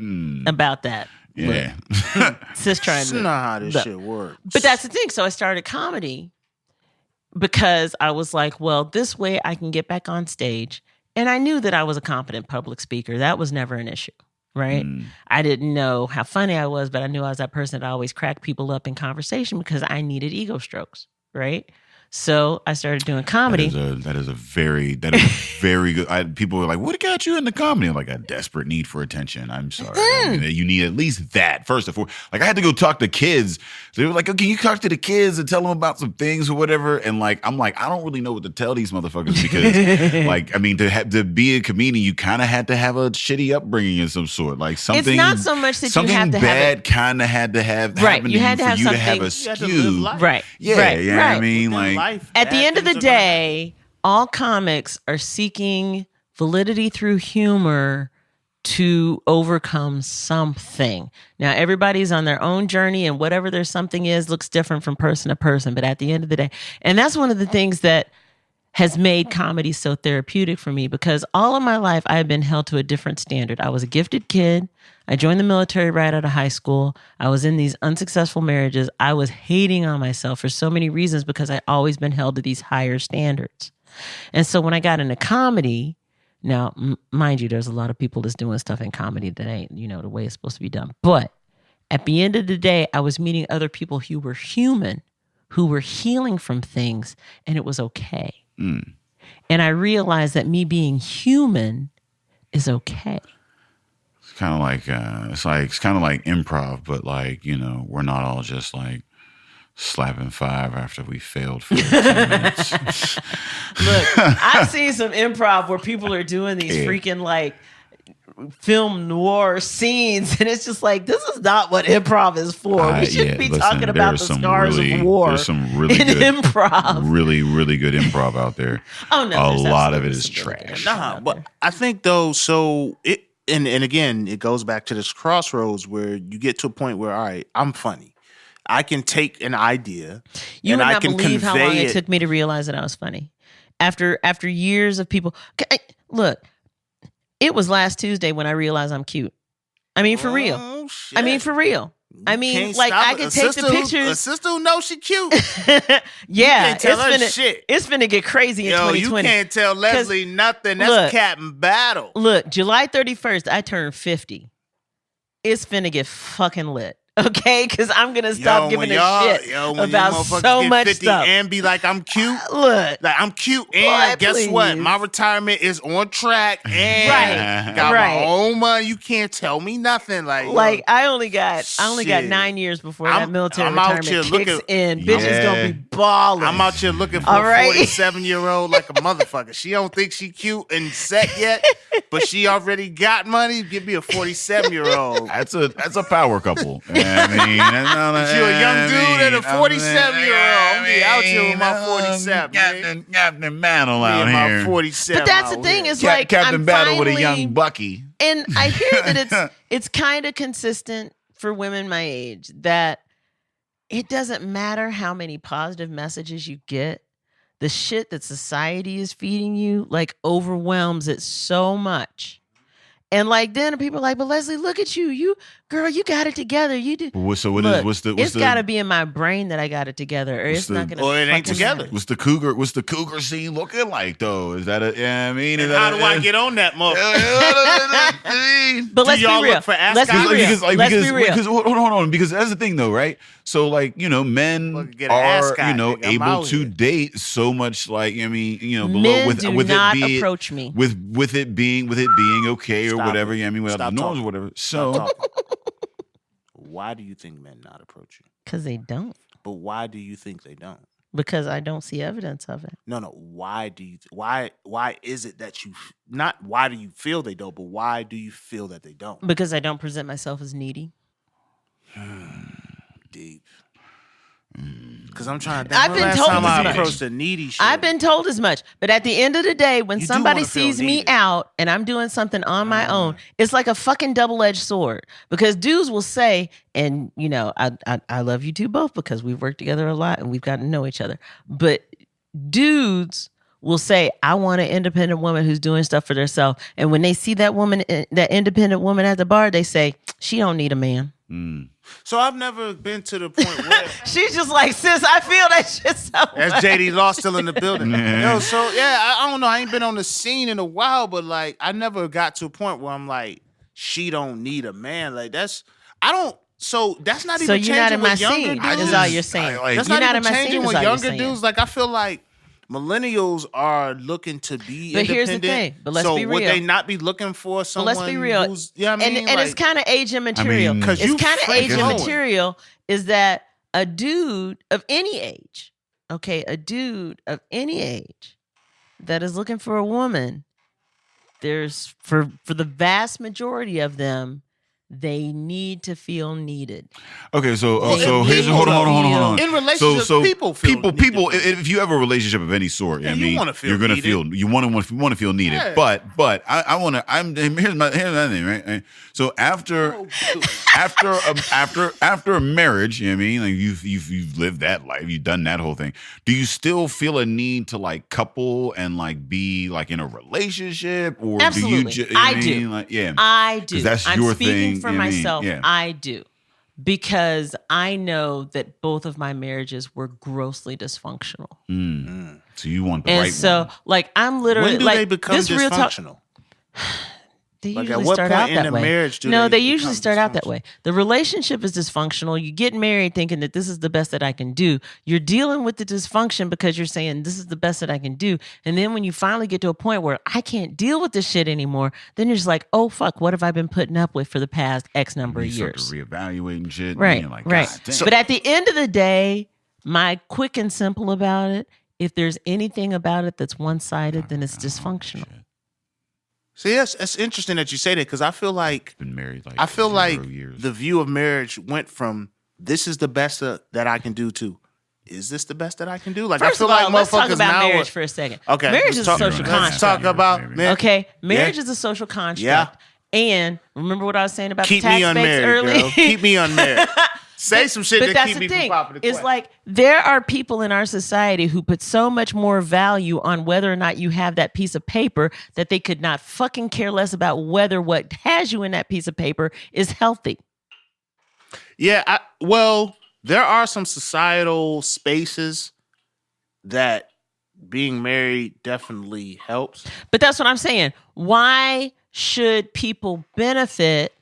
About that. yeah. Sis trying That's to not how this Look. shit works. But that's the thing. So I started comedy because I was like, well, this way I can get back on stage. And I knew that I was a competent public speaker. That was never an issue, right? I didn't know how funny I was, but I knew I was that person that always cracked people up in conversation because I needed ego strokes, right? So I started doing comedy. That is a very good. People were like, "What got you into comedy?" I'm like, a desperate need for attention. I'm sorry. I mean, you need at least that first of all. Like, I had to go talk to kids. They were like, "Oh, can you talk to the kids and tell them about some things or whatever?" And like, I'm like, I don't really know what to tell these motherfuckers because, like, I mean, to be a comedian, you kind of had to have a shitty upbringing of some sort. Like something. It's not so much that you something have to bad have kind of had to have Right, happen you to had to for have you to have a something- You had to live skew. life. right. Yeah, right, you know what I right. mean? Within Like, life, At the bad end of the things are gonna happen. day, all comics are seeking validity through humor to overcome something. Now, everybody's on their own journey, and whatever their something is looks different from person to person. But at the end of the day, and that's one of the things that has made comedy so therapeutic for me because all of my life I have been held to a different standard. I was a gifted kid. I joined the military right out of high school. I was in these unsuccessful marriages. I was hating on myself for so many reasons because I always been held to these higher standards. And so when I got into comedy, now, mind you, there's a lot of people that's doing stuff in comedy that ain't, the way it's supposed to be done. But at the end of the day, I was meeting other people who were human, who were healing from things, and it was okay. And I realized that me being human is okay. It's kind of like it's kind of like improv, but like we're not all just like slapping five after we failed for 10 minutes. Look, I've seen some improv where people are doing these freaking like film noir scenes, and it's just like, this is not what improv is for. We shouldn't be talking about the scars of war. There's some really in good improv. really, really good improv out there. Oh no, a there's lot of it absolutely is some really good trash. improv Nah, out but there. I think though, so it and again, it goes back to this crossroads where you get to a point where, all right, I'm funny. I can take an idea You and would I not can believe how long convey it took me to realize that I was funny. After years of people, look, it was last Tuesday when I realized I'm cute. I mean, for real. Oh, shit. I mean, for real. I mean, Can't like, stop I it. could A take the sister who- A pictures. sister who knows she cute. Yeah, can't tell her it's shit. It's finna get crazy in Yo, 2020. you can't tell Leslie nothing. That's look, Captain Battle. Look, July 31st, I turned 50. It's finna get fucking lit. Okay? Because I'm gonna stop giving a shit when about you motherfuckers so get much 50 stuff. and be like, I'm cute. Look, Like, I'm cute, and Boy, guess what? please. My retirement is on track, and Right, got right. my own money. You can't tell me nothing. Like I only got Shit. 9 years before I'm- that military I'm out retirement here kicks looking- in. Bitches gonna be balling. I'm out here looking for All a right. 47-year-old like a motherfucker. She don't think she cute and set yet, but she already got money. Give me a 47-year-old. That's a power couple. I mean, You a young dude and a 47-year-old. I'm be out here with my 47. Captain Battle Me out and my here. 47. But that's the out thing here. is like Captain I'm Battle with a finally- young Bucky. And I hear that it's kind of consistent for women my age that it doesn't matter how many positive messages you get. The shit that society is feeding you like overwhelms it so much. And like then people are like, but Leslie, look at you. girl, you got it together. You do. What's the it's got to be in my brain that I got it together, or it's not going to. Or it ain't together. What's the cougar scene looking like though? Is that I mean, and how do I get on that motherfucker? But let's be real. Let's be real. Let's be real. Because hold on, because that's the thing though, right? So like, men are, able to date so much, like, I mean, below Men with do with not it being approach me. with it being okay or Stop whatever, it. I mean, without Stop the norms talking. or whatever. Stop So talking. Why do you think men not approach you? Because they don't. But why do you think they don't? Because I don't see evidence of it. No. Why do you? Why is it that you? Not why do you feel they don't, but why do you feel that they don't? Because I don't present myself as needy. Deep. Because I'm trying to think. I've been last told time as I much. approached a needy shit. I've been told as much. But at the end of the day, when You do somebody wanna feel sees me needed. out and I'm doing something on my own, it's like a fucking double-edged sword. Because dudes will say, and I love you two both because we've worked together a lot and we've gotten to know each other. But dudes will say, I want an independent woman who's doing stuff for herself. And when they see that woman, that independent woman at the bar, they say, she don't need a man. So I've never been to the point where She's just like, sis, I feel that shit so as much. JD Law still in the building. Yeah. Yo, so yeah, I don't know. I ain't been on the scene in a while, but like I never got to a point where I'm like, she don't need a man. Like that's so that's not So even you're not changing in my with younger scene, dudes. is all you're saying. That's You're not not in even my scene, changing is with all you're younger saying. dudes. Like I feel like millennials are looking to be But here's independent. the thing, but let's so be would real. they not be looking for But someone let's be real. who's, you know what I mean? And it's kind of age immaterial. mean, 'Cause It's you kind of freaking age going. immaterial is that a dude of any age, a dude of any age that is looking for a woman, there's for the vast majority of them, they need to feel needed. okay, so They here's need hold to on. feel- In relationships, people feel people. needed. If you have a relationship of any sort, Yeah, I you mean, wanna feel you're gonna needed. feel you want to feel needed. Yeah. But I want to. Here's my thing, right? So after a marriage, you know what I mean, like you've lived that life, you've done that whole thing. Do you still feel a need to like couple and like be like in a relationship, or Absolutely. do you? I mean? do. Like, yeah, I do. 'Cause that's I'm your speaking thing, for you know what I mean? myself. Yeah. I do. Because I know that both of my marriages were grossly dysfunctional. So you want the And right so, one. like, I'm literally When do like they become this real talk. dysfunctional? They Like, at usually what start point out in that the way. marriage do No, they they usually become start out that dysfunctional? way. The relationship is dysfunctional. You get married thinking that this is the best that I can do. You're dealing with the dysfunction because you're saying this is the best that I can do. And then when you finally get to a point where I can't deal with this shit anymore, then you're just like, oh fuck, what have I been putting up with for the past X number of You start years? to reevaluate and shit. and Right, you're like, right. God damn. But at the end of the day, my quick and simple about it, if there's anything about it that's one-sided, then it's dysfunctional. See, that's interesting that you say that because I feel like Been married like I feel 0 like years. the view of marriage went from this is the best that I can do to is this the best that I can do? Like First I feel of all, like let's talk motherfuckers about now. marriage for a second. Okay, Marriage is a talk- social Let's construct. talk about Maybe. man. Okay, marriage Yeah. is a social construct. Yeah. And remember what I was saying about Keep the tax me breaks unmarried, early? girl. Keep me unmarried. Say some shit But that that's keep the me thing. from popping the It's question. like there are people in our society who put so much more value on whether or not you have that piece of paper that they could not fucking care less about whether what has you in that piece of paper is healthy. Yeah, well, there are some societal spaces that being married definitely helps. But that's what I'm saying. Why should people benefit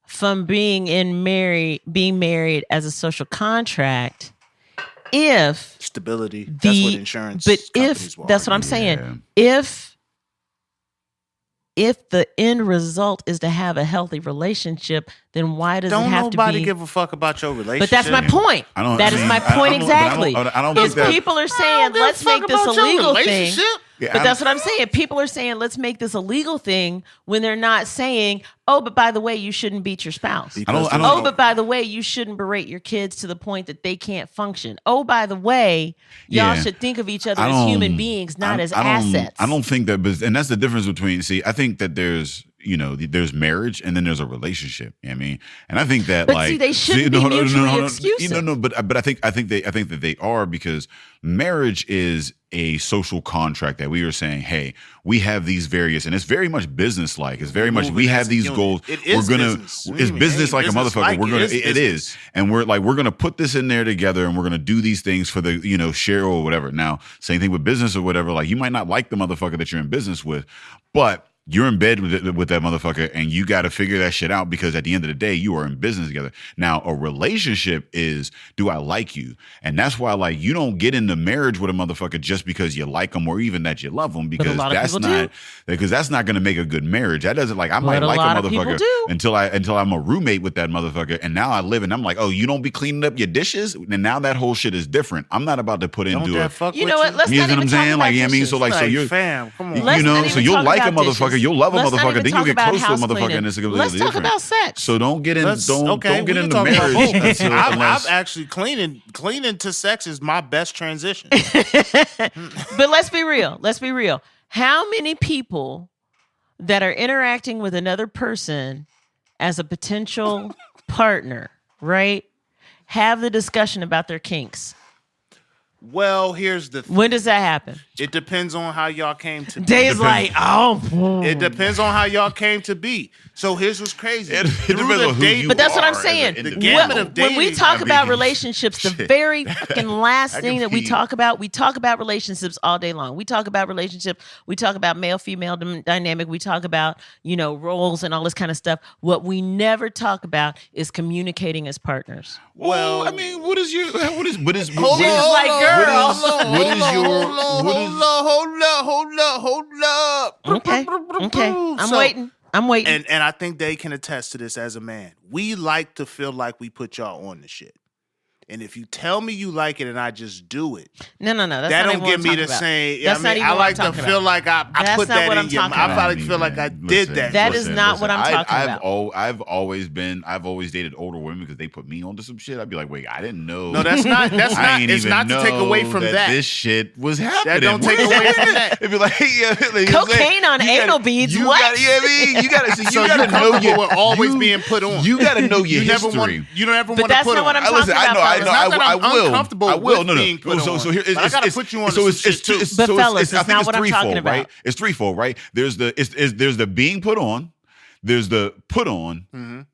from being married as a social contract if Stability. That's what insurance but companies if will that's what I'm argue. saying, if the end result is to have a healthy relationship, then why does Don't it have to nobody be? give a fuck about your relationship. But that's my point. That is my point exactly. I don't Is think that. people are saying, let's make this a legal thing. Yeah, But that's what I'm saying. People are saying, let's make this a legal thing when they're not saying, oh, but by the way, you shouldn't beat your spouse. I don't Oh, know. but by the way, you shouldn't berate your kids to the point that they can't function. Oh, by the way, y'all Yeah. should think of each other I as don't- human beings, not as I don't- assets. I don't think that, and that's the difference between. See, I think that there's there's marriage and then there's a relationship. You know what I mean, and I think that But see, they shouldn't be mutually exclusive. But I think that they are, because marriage is a social contract that we are saying, hey, we have these various, and it's very much business like. It's very much we have these goals. It is business. It's business like a motherfucker. We're gonna it is, and we're gonna put this in there together, and we're gonna do these things for the share or whatever. Now, same thing with business or whatever. Like, you might not like the motherfucker that you're in business with, but you're in bed with that motherfucker, and you got to figure that shit out, because at the end of the day, you are in business together. Now, a relationship is, do I like you? And that's why, like, you don't get into marriage with a motherfucker just because you like them or even that you love them, because that's not going to make a good marriage. That doesn't, like, I might like a motherfucker until I'm a roommate with that motherfucker, and now I live and I'm like, oh, you don't be cleaning up your dishes, and now that whole shit is different. I'm not about to put into it. You know what? Let's you not know what I'm even saying? talk Like, about you know what I mean? dishes. So, like, so you're, fam, come on. so you'll like a motherfucker, you'll love a motherfucker, then you'll get close to a motherfucker, and it's completely Let's different. talk about sex. So don't get in, don't get we can into talk about marriage both. until, I'm unless actually cleaning to sex is my best transition. But let's be real. Let's be real. How many people that are interacting with another person as a potential partner, right, have the discussion about their kinks? Well, here's the thing. When does that happen? It depends on how y'all came to be. Dave's like, It depends on how y'all came to be. So here's what's crazy. It depends on who you But that's what I'm are as saying. an The individual. gamut of When we dating, talk about relationships, the shit. very fucking last I thing can that we pee. talk about relationships all day long. We talk about relationships. We talk about male-female dynamic. We talk about, roles and all this kind of stuff. What we never talk about is communicating as partners. Well, I mean, what is Hold like, on, girl. hold up. Okay. I'm waiting. And I think they can attest to this as a man. We like to feel like we put y'all on the shit. And if you tell me you like it and I just do it, No. That's that not don't even give what me I'm the talking same. about. That's not even I what like I'm to talking feel about. like I That's put not that what in I'm your. talking I about. feel like I did that. That is not what I'm talking about. I've always dated older women because they put me onto some shit. I'd be like, wait, I didn't know. No, that's not. That's I not. ain't It's even not to take know away from that. This shit was happening. That don't take away from that. It'd be like, Cocaine on anal beads. You What? gotta, yeah, I mean, you gotta see. So You gotta you know comfortable with always you- being put on. You gotta know your You never history. want. You don't ever But want to that's put not on. what I'm Listen, talking about, fellas. Not that I I'm will. uncomfortable I will. with No, being put So on. here, But I gotta put you on so some it's shit, too. But fellas, I it's think not what I'm talking threefold, about. right? It's threefold, right? There's the being put on. There's the put on,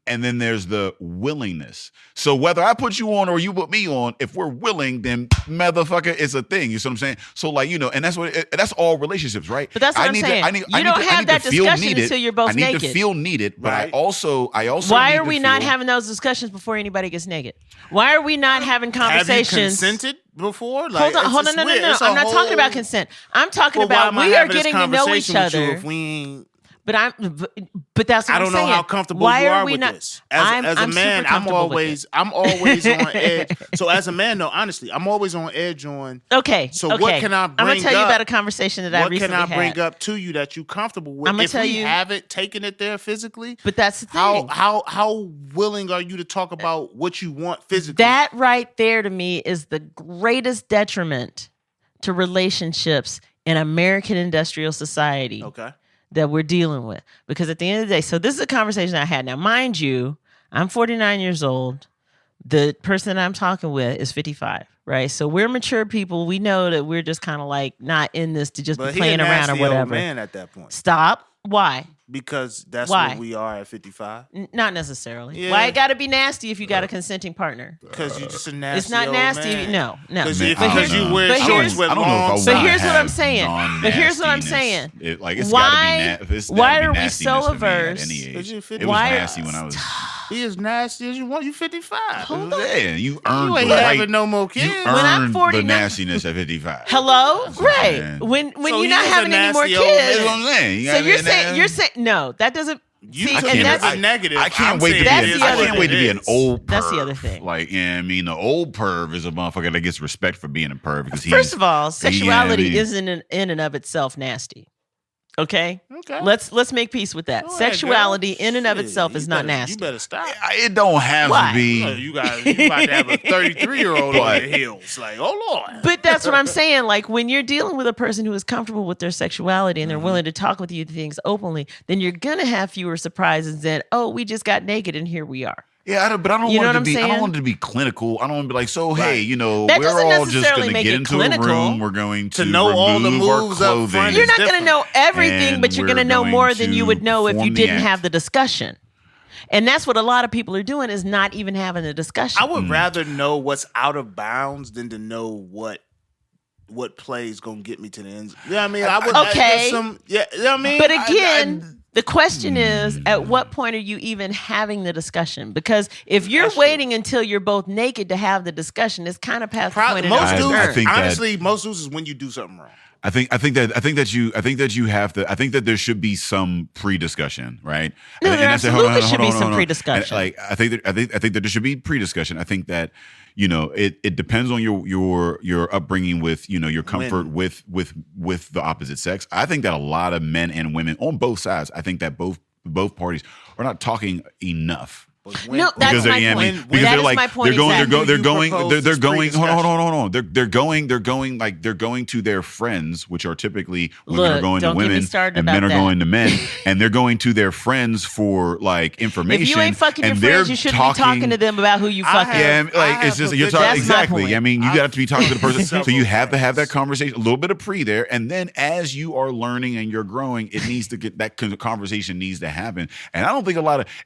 and then there's the willingness. So whether I put you on or you put me on, if we're willing, then motherfucker, it's a thing. You see what I'm saying? So like, and that's all relationships, right? But that's what I'm saying. You don't have that discussion until you're both I need naked. to feel needed, but Right. I also Why need are to we not feel- having those discussions before anybody gets naked? Why are we not having Have you conversations? consented before? Like, Hold on, no. I'm not talking about consent. I'm talking about we are getting to know each other. If we ain't, But that's what I don't I'm know saying. how comfortable Why you are are we with not? this. As a I'm man, super I'm comfortable with always on edge. So as a man, though, honestly, I'm always on edge on. it. Okay. So okay. what can I I'm gonna bring tell you up? about a conversation that I What recently can I bring had. up to you that you comfortable with? I'ma If tell we you- haven't taken it there physically, But that's the thing. how willing are you to talk about what you want physically? That right there to me is the greatest detriment to relationships in American industrial society Okay. that we're dealing with. Because at the end of the day, so this is a conversation I had. Now, mind you, I'm 49 years old. The person that I'm talking with is 55, right? So we're mature people. We know that we're just kind of like not in this to just But be he a playing around or nasty old whatever. man at that point Stop. Why? because that's Why? what we are at 55. Not necessarily. Yeah. Why it got to be nasty if you got a consenting partner? Because you're just a nasty. It's not old nasty. Man. No. Because Man, here's- you wear but shorts here's- with I don't know if I long. want But to here's what I'm have saying. But here's what I'm non-nastiness. saying. It's Why- gotta be it's why gotta be are we nastiness so for me at averse? any age. Because you're It was Why- nasty when I was. Be as nasty as you want. You 55. Hold on. Yeah, you earned You ain't the right. having no more You kids. When I'm earned the 49 nastiness at 55. Hello? Right. saying. When So you're he not is a having any more nasty old kids. That's what I'm saying. So you're saying no, that doesn't You see, took and it that's as a negative. I can't I'm wait to be. saying That's it the is other what I can't wait to it be an is. old perv. That's the other thing. Like, I mean, the old perv is a motherfucker that gets respect for being a perv because First of all, Yeah, I sexuality mean- isn't in and of itself nasty. Okay? Okay. Let's make peace with that. Go ahead, Sexuality girl. in and of Shit, itself you is not better- nasty. You better stop. It don't have Why? to be. You about to have a 33-year-old on your heels. Like, oh Lord. But that's what I'm saying. Like when you're dealing with a person who is comfortable with their sexuality and they're willing to talk with you things openly, then you're gonna have fewer surprises than, oh, we just got naked and here we are. Yeah, but I don't You know want what it to be. I'm I don't saying? want it to be clinical. I don't want to be like, so hey, That we're doesn't all just necessarily going to make get it into clinical. a room. We're going to know all the remove our moves up front clothing. You're is not going to different. know everything, And but you're we're going to know going more than you to would know if you form the didn't act. have the discussion. And that's what a lot of people are doing is not even having a discussion. I would rather know what's out of bounds than to know what play is gonna get me to the end. Yeah, I mean, I would. Okay. You know what I mean, But again, the question is, at what point are you even having the discussion? Because if you're waiting until you're both naked to have the discussion, it's kind of past the point of most no dudes, return. I think that- honestly, most dudes is when you do something wrong. I think that you have to. I think that there should be some pre-discussion, right? No, there I say, hold on, absolutely hold on, should be hold on, some hold on. pre-discussion. And, I think that there should be pre-discussion. I think that it depends on your upbringing with your comfort with the opposite sex. I think that a lot of men and women on both sides. I think that both parties are not talking enough. No, that's my I point. mean, because That they're is like my point they're going exactly. they're going You they're propose going this hold on pre-discussion. they're going to their friends, which are typically women Look, are going to don't get me women started and men about are that. going to men, and they're going to their friends for like information. If you ain't fucking your and friends, they're you shouldn't be talking to them about who you fucking. Yeah, I like have it's just a you're good- talking That's my exactly. point. I mean, you got to be talking to the person, so you Several have to have that friends. conversation, a little bit of pre there, and then as you are learning and you're growing, it needs to get that conversation needs to happen. And I don't think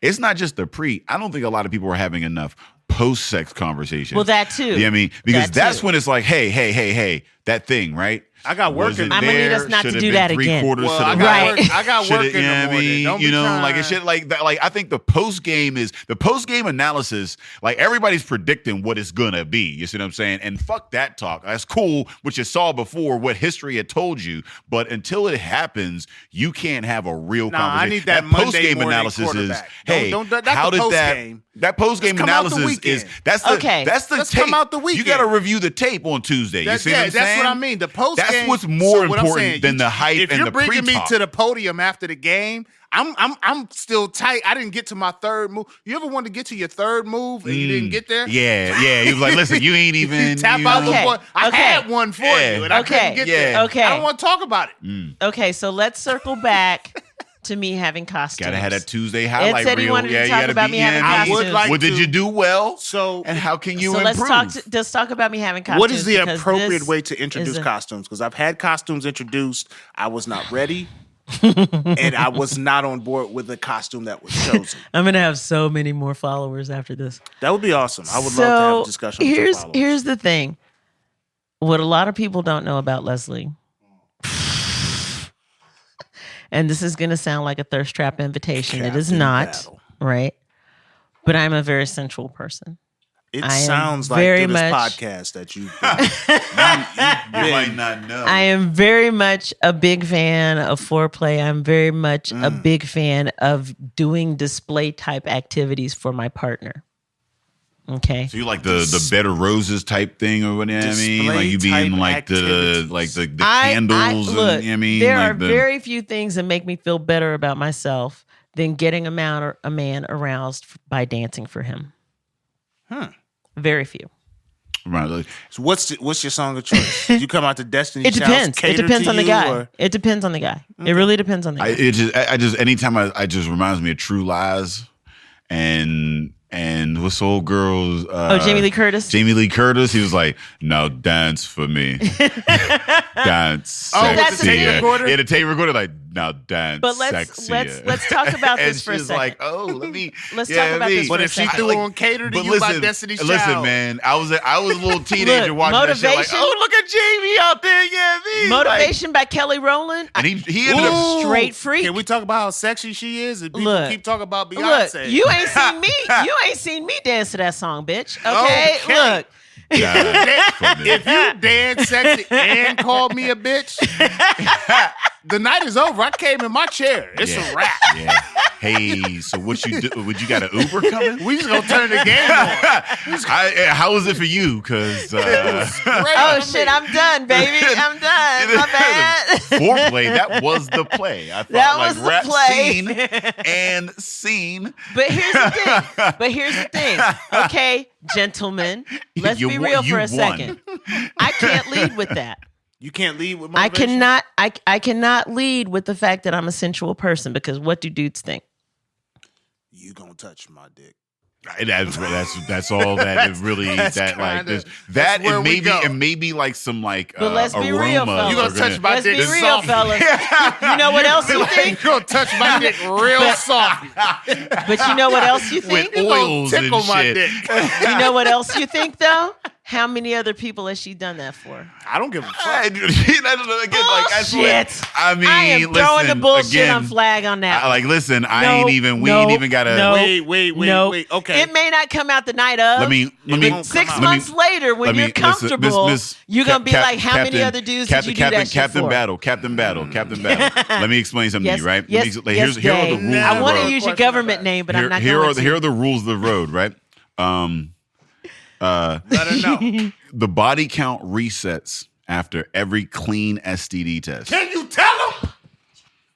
it's not just the pre. I don't think a lot of people are having enough post-sex conversation. Well, that too. You know what I mean? Because That that's too. when it's like, hey, that thing, right? I got work in the I'ma need there? us not to Should have do been that three again. quarters Well, to the I got Right. work. I got Shoulda- work in you know the what I morning. mean? Don't You be know, trying. like a shit like that. Like I think the post game analysis. Like everybody's predicting what it's gonna be. You see what I'm saying? And fuck that talk. That's cool, what you saw before, what history had told you. But until it happens, you can't have a real Nah, conversation. I need that Monday post game morning analysis is quarterback. hey, That's how the did post-game. that post game Let's come out the analysis is weekend. that's the Okay. that's the Let's tape. come out the You got to weekend. review the tape on Tuesday. You see what I'm that's saying? what I mean. The post game. That's what's more important than the hype if and you're the bringing me pre-talk. to the podium after the game, I'm still tight. I didn't get to my third move. You ever want to get to your third move and you didn't get there? Yeah. He was like, listen, you ain't even Tap you out know. Okay. before. I Okay. had one for Yeah. you, and I Okay. couldn't get Yeah. there. Okay. I don't want to talk about it. Okay, so let's circle back to me having costumes. Gotta have that Tuesday highlight said he reel. wanted to yeah, talk you gotta about be me having in. I would costumes. like What did to- you do well? So, And how can you So improve? let's talk about me having costumes. what is the because appropriate this way to introduce is a- costumes? Because I've had costumes introduced. I was not ready. And I was not on board with the costume that was chosen. I'm gonna have so many more followers after this. That would be awesome. I would love to have a discussion with your followers. Here's the thing. What a lot of people don't know about Leslie, and this is gonna sound like a thirst trap invitation. It is Captain not, Battle. right? But I'm a very sensual person. It I am sounds like very through this much- podcast that you you might not know. I am very much a big fan of foreplay. I'm very much a big fan of doing display type activities for my partner. Okay. So you like the Bed of Roses type thing or whatever? I mean, like you Display being type like the candles. Look, and, you know what I mean, there like are very few things that make me feel better about myself than getting a man aroused by dancing for him. Very few. right, like, So what's your song of choice? You come out to Destiny's It depends. Child, It cater depends to on the you, guy. or- It depends on the guy. It really depends on the guy. I just anytime I just reminds me of True Lies and what's the old girl's Jamie Lee Curtis? Jamie Lee Curtis. He was like, "Now dance for me, dance." Oh, that's sexy. a tape recorder? Yeah, the tape recorder. Like, now dance. But let's sexier." talk about And this for a she's second. like, "Oh, let me." Let's yeah, talk about me. this for But a if she second. threw on cater to But you by Destiny's Child. listen, man. I was a little teenager Look, watching that shit. Like, motivation- oh, look at Jamie out there. Yeah, me. Motivation by Kelly Rowland. Like, and he ended up. Ooh, Straight freak. Can we talk about how sexy she is? And people Look. keep talking about Look, Beyonce. you ain't seen me. You ain't seen me dance to that song, bitch. Okay, Okay. look. If you dance sexy and called me a bitch, the night is over. I came in my chair. It's a wrap. Yeah. Hey, so what you do? Would you got an Uber coming? We just gonna turn the game on. How was it for you? Because Oh shit, I'm done, baby. I'm done. My bad. foreplay. That was the play. I thought That like was the rap play. scene and scene. But here's the thing. Okay, gentlemen, let's You be won- real you for a won. second. I can't lead with that. You can't lead with I motivation? cannot. I cannot lead with the fact that I'm a sensual person because what do dudes think? You gonna touch my dick. That's all that it really that's that like kinda- this, that's that where and we maybe go. and maybe like some like But let's be aroma. real, fellas. You gonna touch my Let's dick be real, soft. fellas. You know what else you You think? gonna touch my dick real soft. But you know what else you think? with oils and Tickle my shit. dick. You know what else you think though? How many other people has she done that for? I don't give a fuck. Again, like I swear, Bullshit. I mean, I am listen, throwing the bullshit again, on flag on that. listen, I No, ain't even. We no, ain't even gotta. no. Wait. Okay. It may not come out the night of. Let me. won't 6 come out. months later, when let me- you're listen, comfortable, Miss you're gonna be Cap- like, "How many Captain- other dudes Captain, did you do that shit Captain for?" Battle, Captain Battle. Let me explain something Yes, to you, right? yes, Let me- yes, here are the Dave. rules. I of the want to road. use your government name, but I'm not Here going are to. the rules of the road, right? Let her know. The body count resets after every clean STD test. Can you tell them?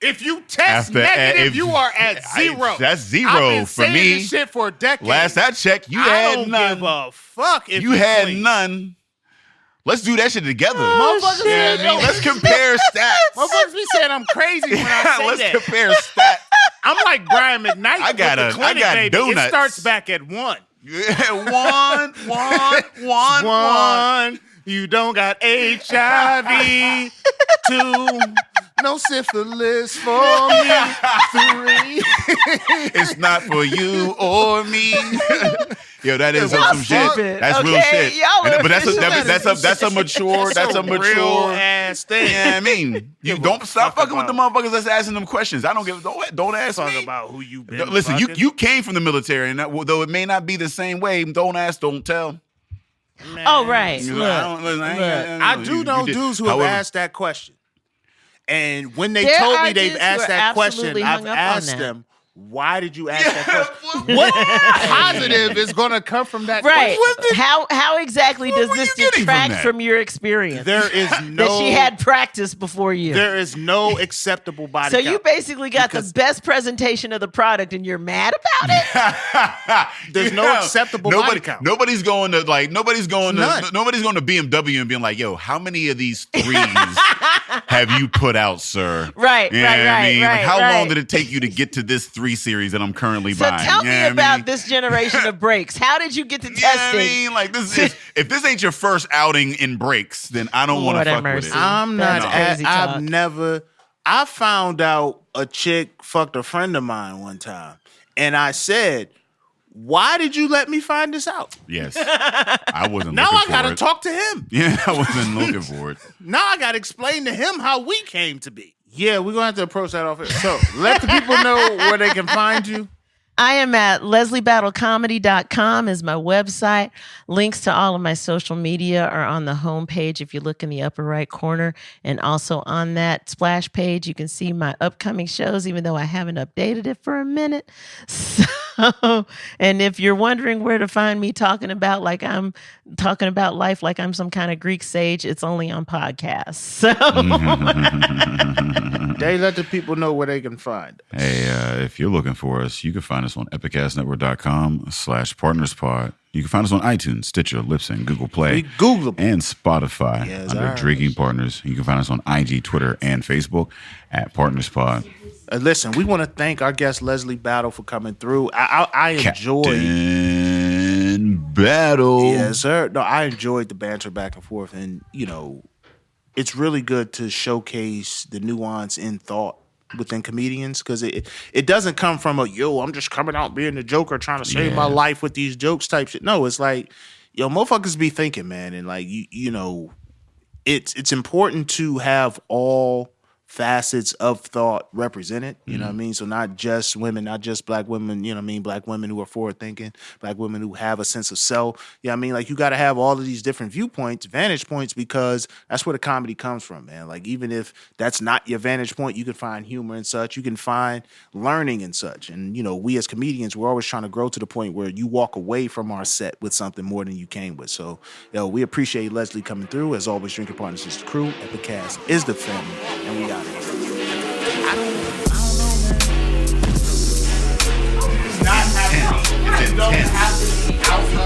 If you test After- negative, if- you are at zero. that's zero I've been for saying me. This shit for a decade. Last I checked, you I had don't none. give a fuck if You had clean. none. Let's do that shit together. Motherfuckers, You know what I mean? Let's compare stats. Motherfuckers be saying I'm crazy when I say Let's that. compare stats. I'm like Brian McKnight. I got with the clinic, baby. donuts. It starts back at 1. Yeah, one. You don't got HIV. 2. No syphilis for me. 3. It's not for you or me. Yo, that is Y'all some shit. stupid. That's real Okay, shit. y'all And- but that's a official. mature. That's a real mature. ass thing. Yeah, I mean, you Give a don't stop fuck fucking with the about- motherfuckers that's asking them questions. I don't give. Don't ask Talk me. about who you been. Listen, fucking. you came from the military, and that, though it may not be the same way, don't ask, don't tell. Oh, right. You Look, know, look. I do know did. dudes who have However- asked that question. And when they There told are me they've dudes who asked are that question, absolutely I've hung up on asked that. them, why did you ask that question? What positive is going to come from that Right. question? How exactly does were this you getting from detract that? from your experience? There is no that she had practice before you. there is no acceptable body So count. you basically got Because- the best presentation of the product and you're mad about it? There's no acceptable body count. Nobody's going to None. nobody's going to BMW and being like, yo, how many of these threes have you put out, sir? Right, You know right, what I right, mean? right, Like, how right. long did it take you to get to this 3 series that I'm currently So buying? tell You know me what I about mean? this generation of brakes. How did you get to You know what I testing? mean? Like this is if this ain't your first outing in brakes, then I don't want Lord to have fuck with mercy. it. I'm not. That's crazy I've talk. never. I found out a chick fucked a friend of mine one time, and I said, "Why did you let me find this out?" Yes, I wasn't. Now looking I gotta for it. talk to him. Yeah, I wasn't looking for it. Now I gotta explain to him how we came to be. Yeah, we're gonna have to approach that off air. So let the people know where they can find you. I am at lesliebattlecomedy.com is my website. Links to all of my social media are on the homepage if you look in the upper right corner. And also on that splash page, you can see my upcoming shows, even though I haven't updated it for a minute. So, and if you're wondering where to find me talking about life like I'm some kind of Greek sage, it's only on podcasts. So They let the people know where they can find us. Hey, if you're looking for us, you can find us on epicastnetwork.com/partnerspod. You can find us on iTunes, Stitcher, Libsyn, Google Play, We Googleable. and Spotify Yes, under ours. Drinking Partners. You can find us on IG, Twitter, and Facebook at PartnersPod. Listen, we want to thank our guest Leslie Battle for coming through. I enjoyed. Captain Battle. Yes, sir. No, I enjoyed the banter back and forth, and it's really good to showcase the nuance in thought within comedians because it doesn't come from I'm just coming out being the Joker trying to save my life with these jokes type shit. No, it's like motherfuckers be thinking, man, and like it's important to have all facets of thought represented. You know what I mean? So not just women, not just black women, you know what I mean? Black women who are forward thinking, black women who have a sense of self. You know what I mean? Like you got to have all of these different viewpoints, vantage points, because that's where the comedy comes from, man. Like even if that's not your vantage point, you can find humor and such. You can find learning and such. And, you know, we as comedians, we're always trying to grow to the point where you walk away from our set with something more than you came with. So, we appreciate Leslie coming through. As always, Drinking Partners is the crew. Epicast is the family. And we out here. I don't know, man. It's not happening. You don't have to be out of.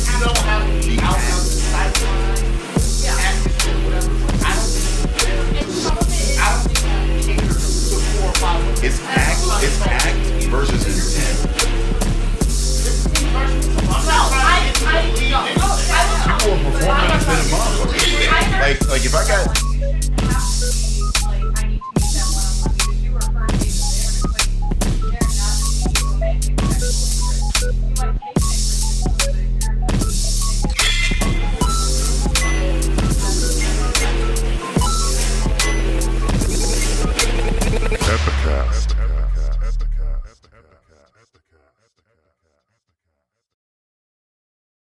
You don't have to be out of the sideline. Acting, whatever. I don't think you cater to 4 or 5. It's act versus intent. People are performing instead of motherfuckers. Like if I got